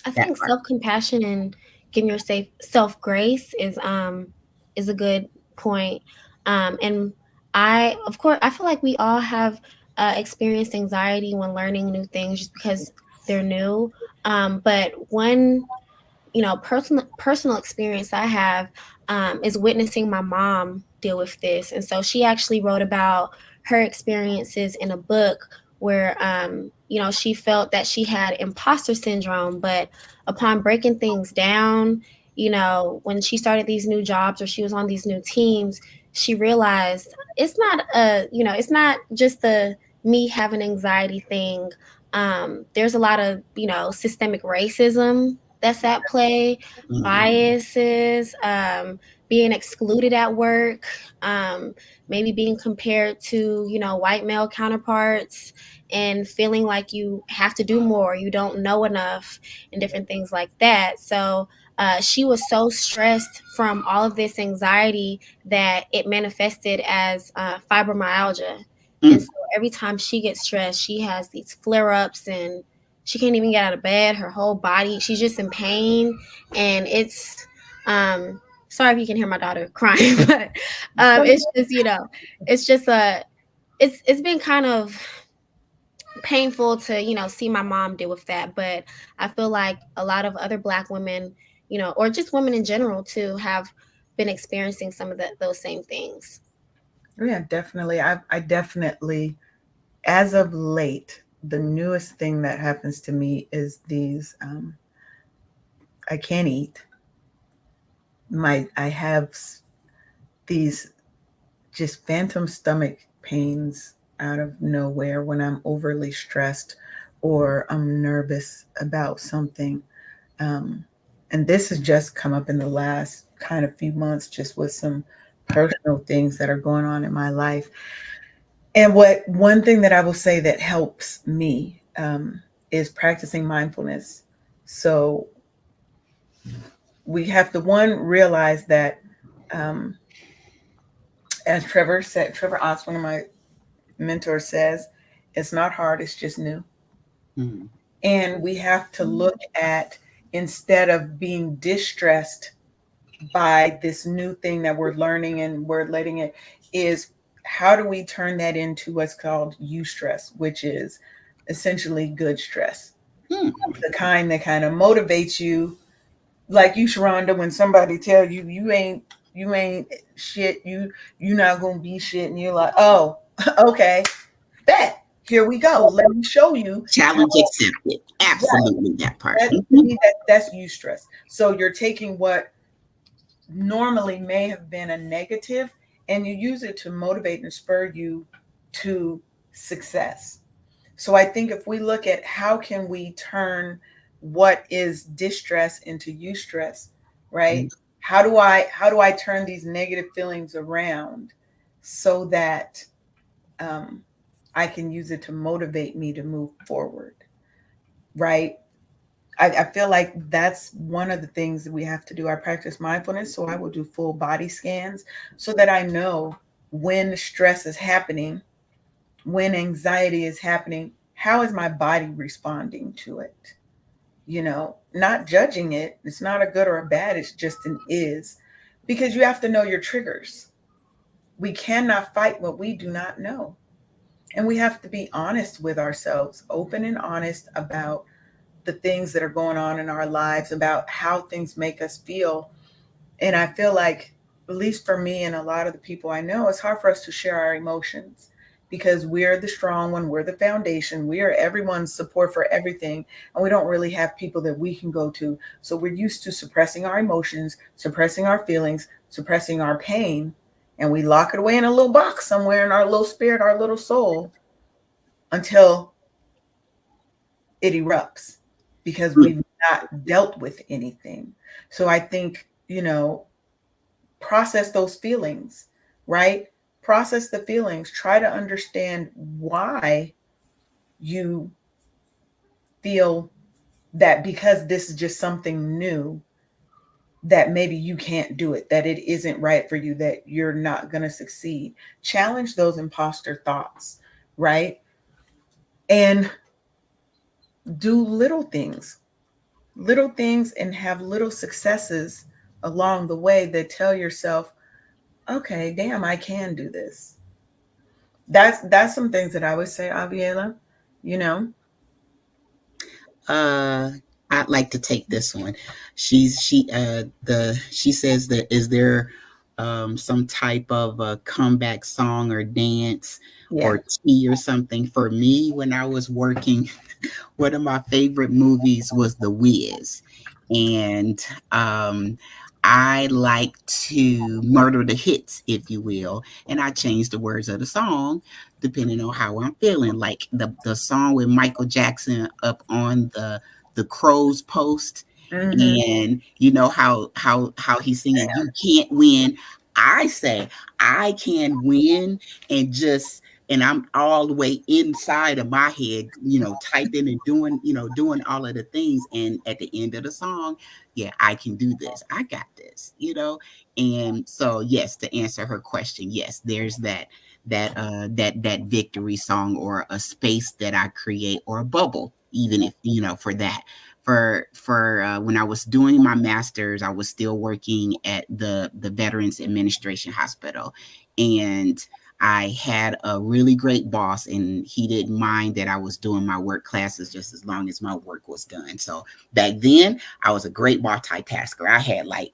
I think self-compassion and giving yourself grace is a good point. And of course, I feel like we all have experienced anxiety when learning new things just because they're new. But one, personal experience I have is witnessing my mom deal with this. And so she actually wrote about her experiences in a book where, she felt that she had imposter syndrome. But upon breaking things down, when she started these new jobs or she was on these new teams, she realized it's not just the me having anxiety thing. There's a lot of, systemic racism that's at play, biases, being excluded at work, maybe being compared to, white male counterparts and feeling like you have to do more, you don't know enough, and different things like that. So she was so stressed from all of this anxiety that it manifested as fibromyalgia. And so every time she gets stressed, she has these flare-ups and she can't even get out of bed. Her whole body, she's just in pain. And it's, sorry if you can hear my daughter crying, but it's just, it's been kind of painful to, see my mom deal with that. But I feel like a lot of other Black women, or just women in general too, have been experiencing some of those same things. Yeah, definitely. I definitely, as of late, the newest thing that happens to me is these, I can't eat. I have these just phantom stomach pains out of nowhere when I'm overly stressed or I'm nervous about something. And this has just come up in the last kind of few months, just with some personal things that are going on in my life. And one thing that I will say that helps me is practicing mindfulness. So we have to realize that, um, as Trevor Otts, one of my mentors, says, it's not hard, it's just new. Mm. And we have to look at, instead of being distressed by this new thing that we're learning and we're letting it, is how do we turn that into what's called eustress, which is essentially good stress, Mm. the kind of motivates you, like you, Sharonda, when somebody tell you you ain't shit, you not gonna be shit, and you're like, oh, okay, bet, here we go, let me show you how. Challenge accepted. Right, Absolutely, that part. that to me, that's eustress. So you're taking what normally may have been a negative, and you use it to motivate and spur you to success. So I think if we look at how can we turn what is distress into eustress, right? Mm. How do I turn these negative feelings around so that um, I can use it to motivate me to move forward, right? I feel like that's one of the things that we have to do. I practice mindfulness, so I will do full body scans so that I know when stress is happening, when anxiety is happening, how is my body responding to it? Not judging it. It's not a good or a bad, it's just an is. Because you have to know your triggers. We cannot fight what we do not know. And we have to be honest with ourselves, open and honest about the things that are going on in our lives, about how things make us feel. And I feel like, at least for me and a lot of the people I know, it's hard for us to share our emotions because we're the strong one, we're the foundation, we are everyone's support for everything. And we don't really have people that we can go to. So we're used to suppressing our emotions, suppressing our feelings, suppressing our pain. And we lock it away in a little box somewhere in our little spirit, our little soul, until it erupts because Mm. we've not dealt with anything. So I think, process those feelings, right? Process the feelings. Try to understand why you feel that, because this is just something new, that maybe you can't do it, that it isn't right for you, that you're not going to succeed. Challenge those imposter thoughts, right? And do little things, and have little successes along the way that tell yourself, okay, damn, I can do this. That's some things that I would say, Aviela, you know. Uh, I'd like to take this one. She says that, is there some type of a comeback song or dance Yeah. or tea or something? For me, when I was working, one of my favorite movies was The Wiz, and um, I like to murder the hits, if you will, and I change the words of the song depending on how I'm feeling. Like the song with Michael Jackson up on the crow's post, Mm-hmm. and you know how he's singing, "You can't win." I say I can win, and just and I'm all the way inside of my head, typing and doing all of the things. And at the end of the song, yeah, I can do this. I got this. And so, yes, to answer her question, yes, there's that victory song, or a space that I create, or a bubble, even if, for that. For when I was doing my master's, I was still working at the Veterans Administration Hospital, and I had a really great boss, and he didn't mind that I was doing my work classes just as long as my work was done. So back then, I was a great multitasker. I had like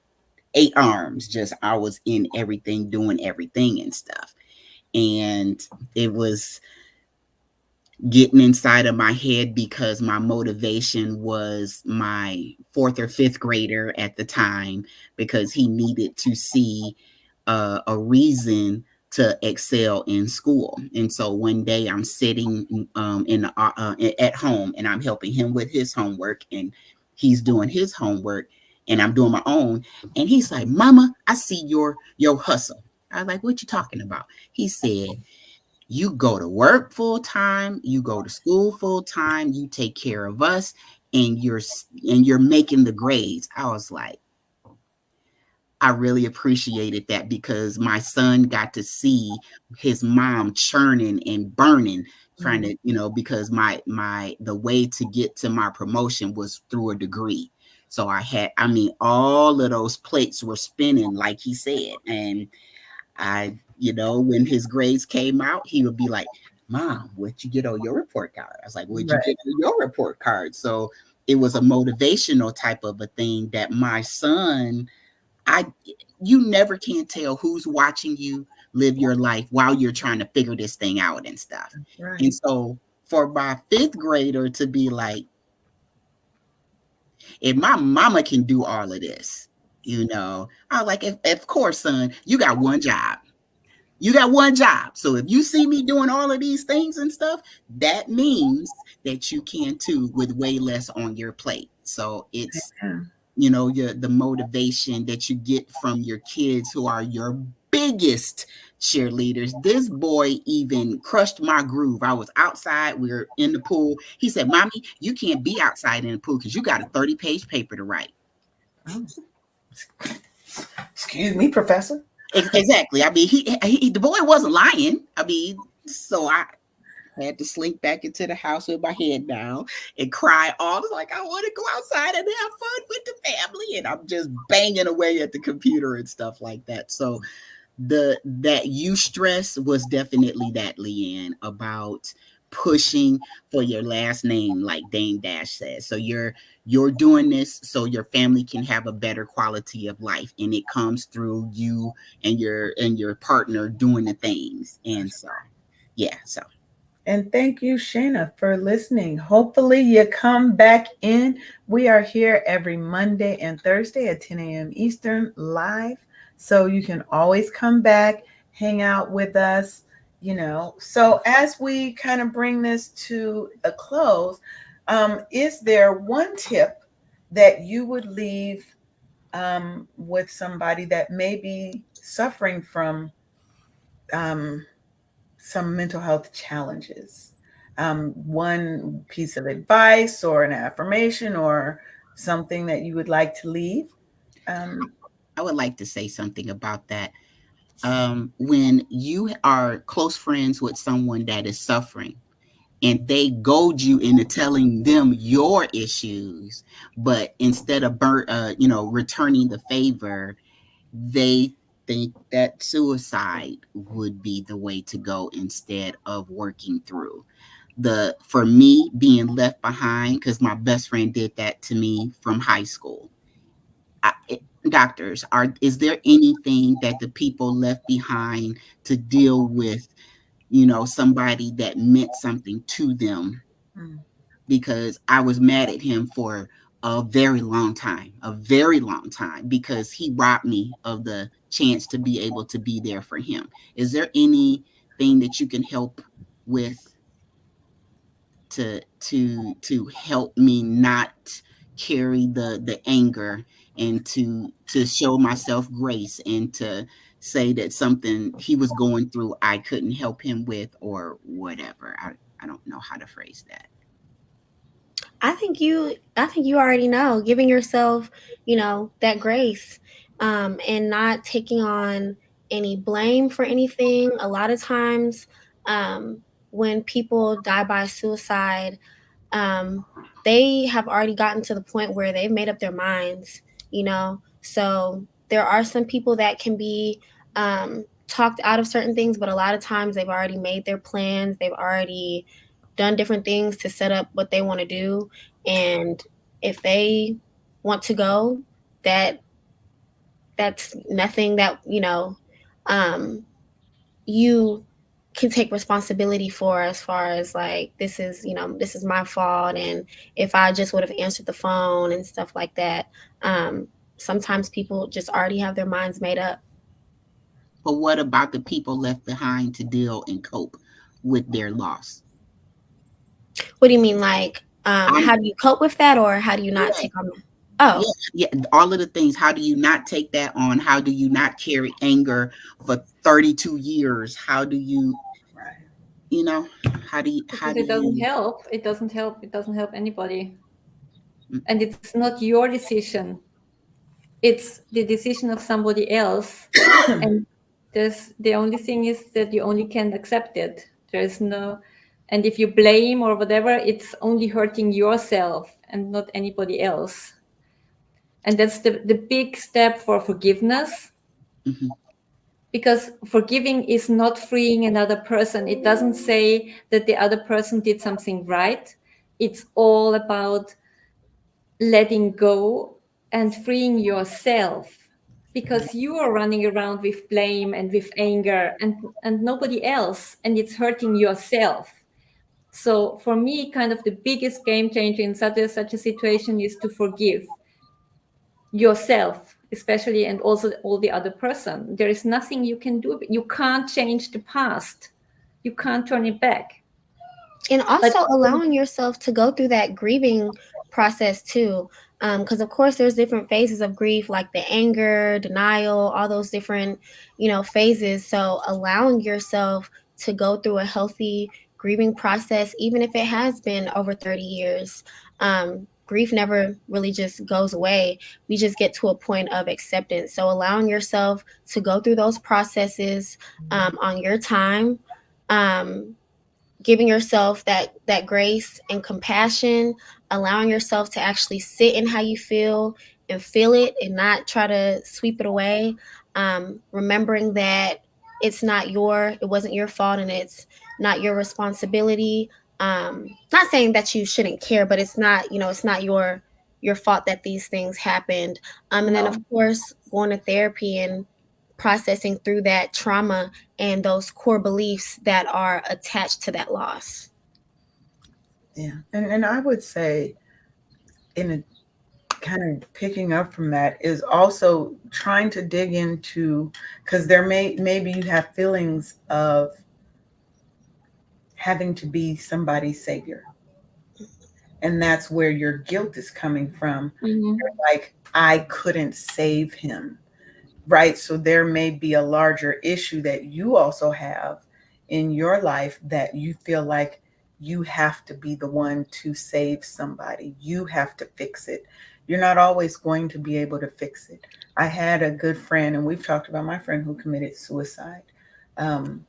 8 arms, just I was in everything, doing everything and stuff. And it was getting inside of my head because my motivation was my fourth or fifth grader at the time, because he needed to see a reason to excel in school. And so one day I'm sitting at home, and I'm helping him with his homework, and he's doing his homework, and I'm doing my own. And he's like, "Mama, I see your hustle." I was like, what you talking about? He said, you go to work full time, you go to school full time, you take care of us, and you're making the grades. I was like, I really appreciated that because my son got to see his mom churning and burning, trying to, because the way to get to my promotion was through a degree. So all of those plates were spinning, like he said. And when his grades came out, he would be like, Mom, what'd you get on your report card? I was like, what'd you get on your report card? So it was a motivational type of a thing that my son, you never can tell who's watching you live your life while you're trying to figure this thing out and stuff. Right. And so for my fifth grader to be like, if my mama can do all of this, I was like, of course, son, you got one job. You got one job. So if you see me doing all of these things and stuff, that means that you can too with way less on your plate. So it's, the motivation that you get from your kids who are your biggest cheerleaders. This boy even crushed my groove. I was outside. We were in the pool. He said, Mommy, you can't be outside in the pool because you got a 30-page paper to write. Oh. Excuse me, Professor. Exactly. I mean, the boy wasn't lying. I mean, so I had to slink back into the house with my head down and cry all like, I want to go outside and have fun with the family. And I'm just banging away at the computer and stuff like that. So that stress was definitely that, Leanne, about pushing for your last name, like Dame Dash says. So you're doing this so your family can have a better quality of life, and it comes through you and your partner doing the things. And so and thank you, Shana, for listening. Hopefully you come back in. We are here every Monday and Thursday at 10 a.m. Eastern live, so you can always come back, hang out with us. So as we kind of bring this to a close, is there one tip that you would leave with somebody that may be suffering from some mental health challenges? One piece of advice or an affirmation or something that you would like to leave? I would like to say something about that. When you are close friends with someone that is suffering and they goad you into telling them your issues, but instead of returning the favor, they think that suicide would be the way to go instead of working through. For me, being left behind, because my best friend did that to me from high school. Doctors, is there anything that the people left behind to deal with, somebody that meant something to them? Because I was mad at him for a very long time, because he robbed me of the chance to be able to be there for him. Is there anything that you can help with to help me not carry the anger, and to show myself grace, and to say that something he was going through I couldn't help him with, or whatever? I don't know how to phrase that. I think you already know, giving yourself, that grace, and not taking on any blame for anything. A lot of times, when people die by suicide, they have already gotten to the point where they've made up their minds, So there are some people that can be talked out of certain things, but a lot of times they've already made their plans. They've already done different things to set up what they want to do. And if they want to go, that's nothing that, you can take responsibility for, as far as like, this is my fault. And if I just would have answered the phone and stuff like that, sometimes people just already have their minds made up. But what about the people left behind to deal and cope with their loss? What do you mean? Like, how do you cope with that, or how do you not take on that? Oh, Yeah, all of the things. How do you not take that on? How do you not carry anger for 32 years? How do you, Right. you know, how do Because it doesn't you help. It doesn't help. It doesn't help anybody. Mm. And it's not your decision. It's the decision of somebody else. And the only thing is that you only can accept it. There's no, and if you blame or whatever, it's only hurting yourself and not anybody else. And that's the big step for forgiveness. Mhm. Because forgiving is not freeing another person. It doesn't say that the other person did something right. It's all about letting go and freeing yourself, because you are running around with blame and with anger and nobody else, and it's hurting yourself. So for me, kind of the biggest game changer in such a situation is to forgive yourself, especially, and also all the other person. There is nothing you can do. You can't change the past. You can't turn it back. and But also allowing yourself to go through that grieving process too, because of course there's different phases of grief, like the anger, denial, all those different phases. So allowing yourself to go through a healthy grieving process, even if it has been over 30 years. Grief never really just goes away. We just get to a point of acceptance. So allowing yourself to go through those processes on your time, um, giving yourself that grace and compassion, allowing yourself to actually sit in how you feel and feel it and not try to sweep it away. Remembering that it wasn't your fault, and it's not your responsibility. Not saying that you shouldn't care, but it's not your fault that these things happened. And then of no, course going to therapy and processing through that trauma and those core beliefs that are attached to that loss. Yeah. And I would say, in a kind of picking up from that, is also trying to dig into, because maybe you have feelings of having to be somebody's savior. And that's where your guilt is coming from. mm-hmm. You're like, I couldn't save him. Right. So there may be a larger issue that you also have in your life, that you feel like you have to be the one to save somebody. You have to fix it. You're not always going to be able to fix it. I had a good friend, and we've talked about my friend who committed suicide. Um,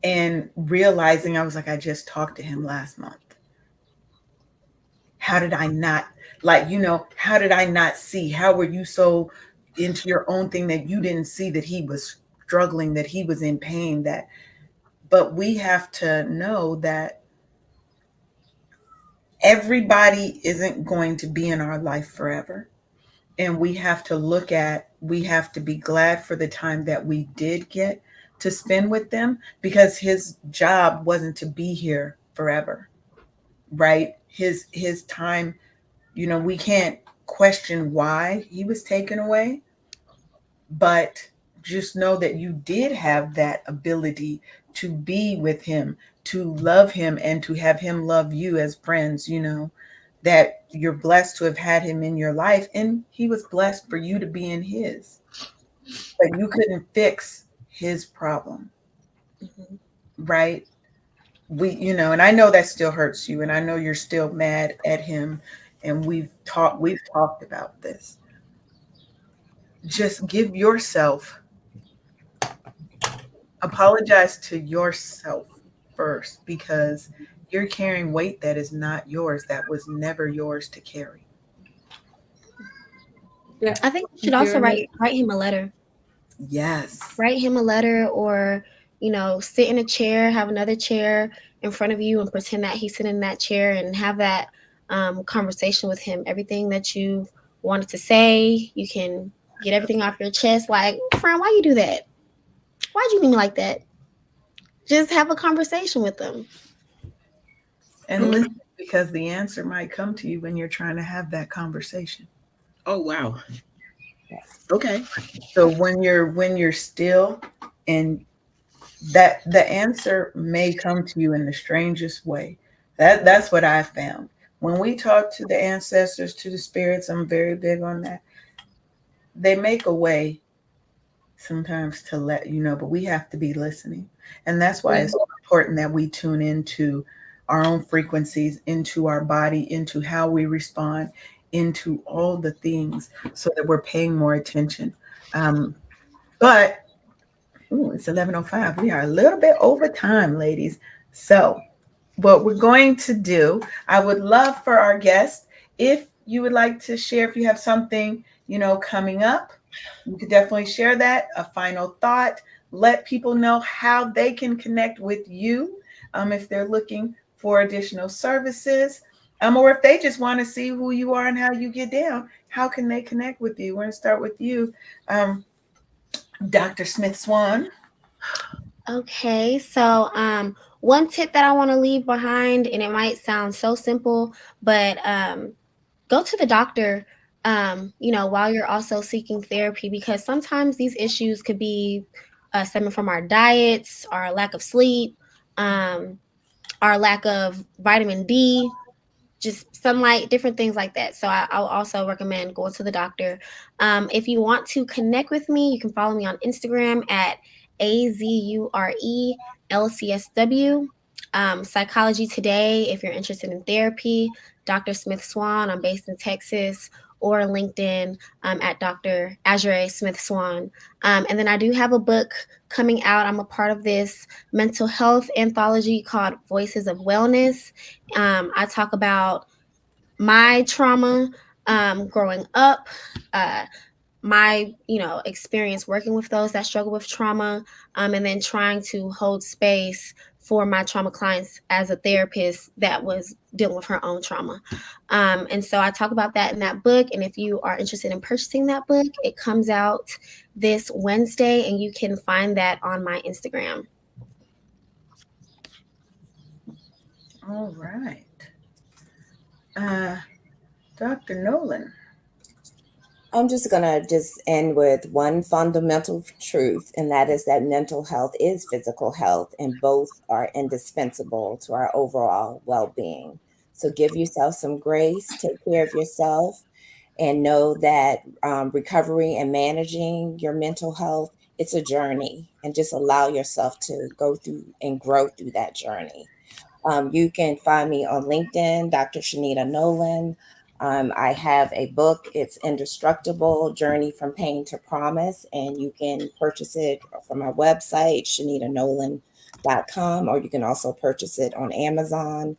and realizing, I was like, I just talked to him last month. How did I not, how did I not see? How were you so into your own thing that you didn't see that he was struggling, that he was in pain? But we have to know that everybody isn't going to be in our life forever. And we have to be glad for the time that we did get to spend with them, because his job wasn't to be here forever. Right? His time, we can't question why he was taken away, but just know that you did have that ability to be with him, to love him, and to have him love you as friends, that you're blessed to have had him in your life, and he was blessed for you to be in his. But you couldn't fix his problem, Mhm. right? And I know that still hurts you, and I know you're still mad at him, and we've talked about this. Just apologize to yourself first, because you're carrying weight that is not yours, that was never yours to carry. Yeah, I think you should also you're write him a letter. Yes. Write him a letter, or sit in a chair, have another chair in front of you, and pretend that he's sitting in that chair, and have that conversation with him. Everything that you wanted to say, you can get everything off your chest. Like, friend, why you do that? Why'd you mean like that? Just have a conversation with them. And listen, because the answer might come to you when you're trying to have that conversation. Oh wow. Okay. So when you're still, and that the answer may come to you in the strangest way. That's what I found. when we talk to the ancestors, to the spirits, I'm very big on that. They make a way sometimes to let you know, but we have to be listening. And that's why it's so important that we tune into our own frequencies, into our body, into how we respond, into all the things, so that we're paying more attention. But it's 11:05. We are a little bit over time, ladies. So what we're going to do, I would love for our guests, if you would like to share, if you have something, coming up, you could definitely share that. A final thought, let people know how they can connect with you, if they're looking for additional services, or if they just want to see who you are and how you get down. How can they connect with you? We're going to start with you, Dr. Smith-Swan. Okay, so one tip that I want to leave behind, and it might sound so simple, but go to the doctor, while you're also seeking therapy, because sometimes these issues could be stemming from our diets, our lack of sleep, our lack of vitamin D, just sunlight, different things like that. So I'll also recommend going to the doctor. If you want to connect with me, you can follow me on Instagram at AZURELCSW. Psychology Today, if you're interested in therapy. Dr. Smith-Swan, I'm based in Texas, or LinkedIn at Dr. Azure Smith-Swan. And then I do have a book coming out. I'm a part of this mental health anthology called Voices of Wellness. I talk about my trauma growing up, my experience working with those that struggle with trauma, and then trying to hold space for my trauma clients as a therapist that was dealing with her own trauma. And so I talk about that in that book. And if you are interested in purchasing that book, it comes out this Wednesday, and you can find that on my Instagram. All right. Dr. Nolan. I'm just going to end with one fundamental truth, and that is that mental health is physical health, and both are indispensable to our overall well-being. So give yourself some grace, take care of yourself, and know that recovery and managing your mental health, it's a journey, and just allow yourself to go through and grow through that journey. You can find me on LinkedIn, Dr. ShaNita Nolan. I have a book, it's Indestructible, Journey from Pain to Promise, and you can purchase it from our website, ShaNitaNolan.com, or you can also purchase it on Amazon.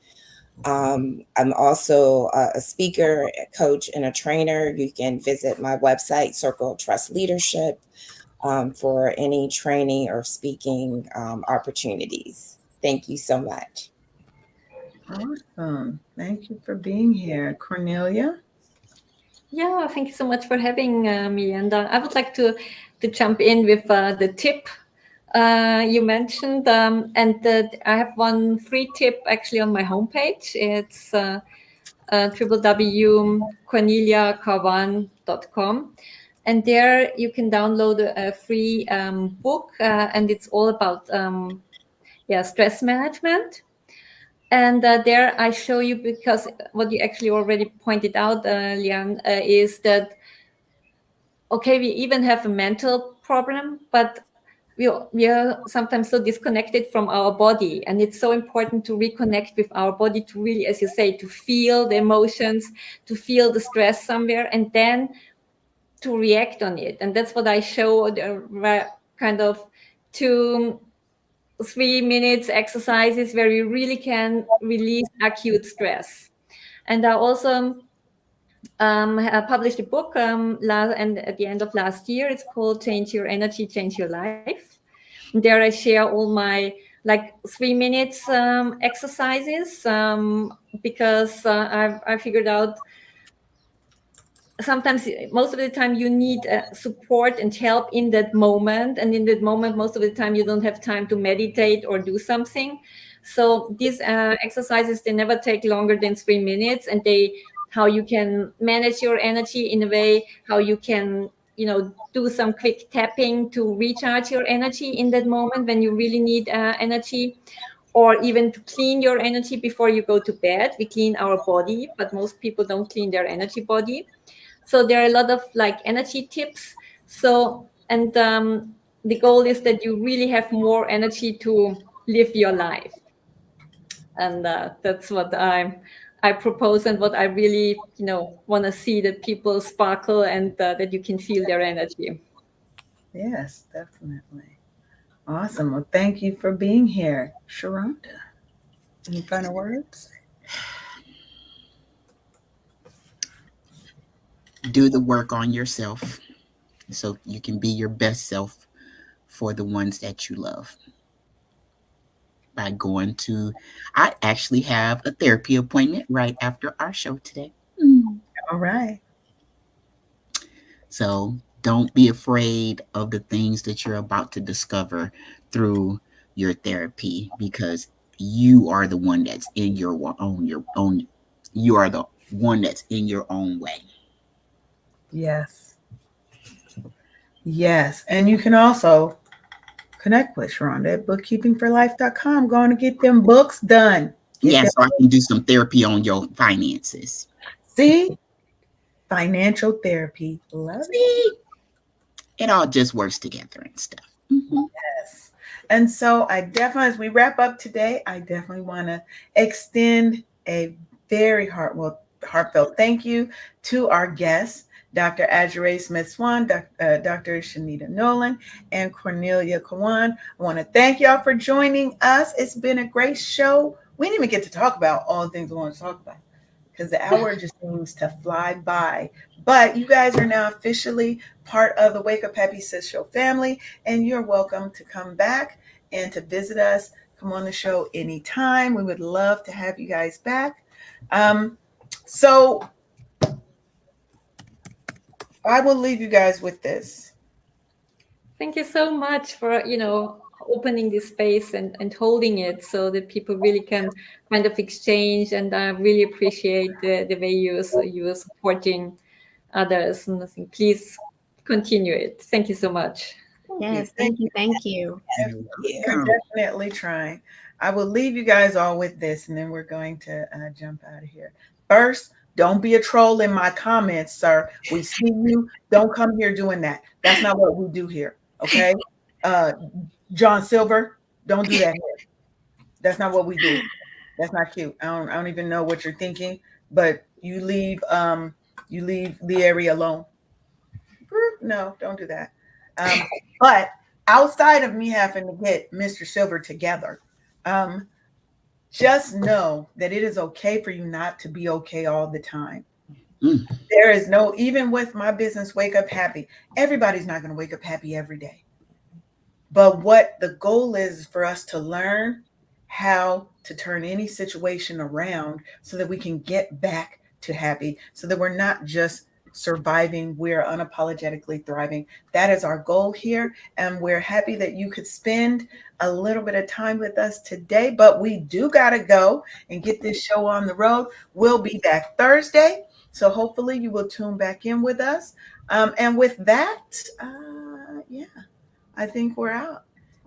I'm also a speaker, a coach, and a trainer. You can visit my website, Circle of Trust Leadership, for any training or speaking opportunities. Thank you so much. Awesome. Thank you for being here. Cornelia? Yeah, thank you so much for having me. And I would like to jump in with the tip you mentioned. And I have one free tip actually on my homepage. It's www.corneliakawann.com. And there you can download a free book, and it's all about stress management. And there I show you, because what you actually already pointed out, Lian, is that, okay, we even have a mental problem, but we are sometimes so disconnected from our body. And it's so important to reconnect with our body, to really, as you say, to feel the emotions, to feel the stress somewhere, and then to react on it. And that's what I show, kind of 2-3 minutes exercises where you really can release acute stress. And I also published a book and at the end of last year. It's called Change Your Energy, Change Your Life. And there I share all my 3 minutes exercises, because I figured out sometimes, most of the time, you need support and help in that moment. And in that moment, most of the time, you don't have time to meditate or do something. So these exercises, they never take longer than 3 minutes, and how you can manage your energy in a way, how you can, do some quick tapping to recharge your energy in that moment when you really need energy. or even to clean your energy before you go to bed. We clean our body, but most people don't clean their energy body. So there are a lot of like energy tips. So, and the goal is that you really have more energy to live your life. And that's what I propose, and what I really, want to see, that people sparkle, and that you can feel their energy. Yes, definitely. Awesome. Well, thank you for being here, Sharonda. Any final words? Do the work on yourself so you can be your best self for the ones that you love. By going to, I actually have a therapy appointment right after our show today. All right. So don't be afraid of the things that you're about to discover through your therapy, because you are the one that's in your own you are the one that's in your own way. Yes. Yes. And you can also connect with Sharonda at bookkeepingforlife.com. Going to get them books done. Get Yeah, them. so I can do some therapy on your finances. See? Financial therapy. Love it. See, it all just works together and stuff. Yes. And so I definitely, as we wrap up today, I definitely want to extend a very heartfelt thank you to our guests, Dr. Azure Smith-Swan, Dr. ShaNita Nolan, and Cornelia Kawann. I want to thank y'all for joining us. It's been a great show. We didn't even get to talk about all the things we want to talk about, because the hour just seems to fly by. But you guys are now officially part of the Wake Up Happy Sis Show family, and you're welcome to come back and to visit us. Come on the show anytime. We would love to have you guys back. So I will leave you guys with this. Thank you so much for, opening this space and holding it so that people really can kind of exchange. And I really appreciate the way you are supporting others. And I think please continue it. Thank you so much. Yes, thank you. Thank you. We're definitely trying. I will leave you guys all with this, and then we're going to jump out of here. First, don't be a troll in my comments, sir. We see you. Don't come here doing that. That's not what we do here. Okay? John Silver, don't do that here. That's not what we do. That's not cute. I don't even know what you're thinking, but you leave the area alone. No, don't do that. But outside of me having to get Mr. Silver together, just know that it is okay for you not to be okay all the time. There is no, even with my business, Wake Up Happy, everybody's not going to wake up happy every day. But what the goal is for us to learn how to turn any situation around so that we can get back to happy, so that we're not just surviving, we're unapologetically thriving. That is our goal here. And we're happy that you could spend a little bit of time with us today, but we do got to go and get this show on the road. We'll be back Thursday. So hopefully you will tune back in with us. And with that, I think we're out.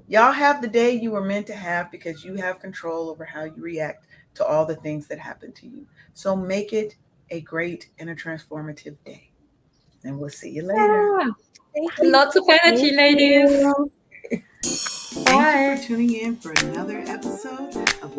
Y'all have the day you were meant to have, because you have control over how you react to all the things that happen to you. So make it a great and a transformative day. And we'll see you later. Lots of energy, ladies. Thank you for tuning in for another episode of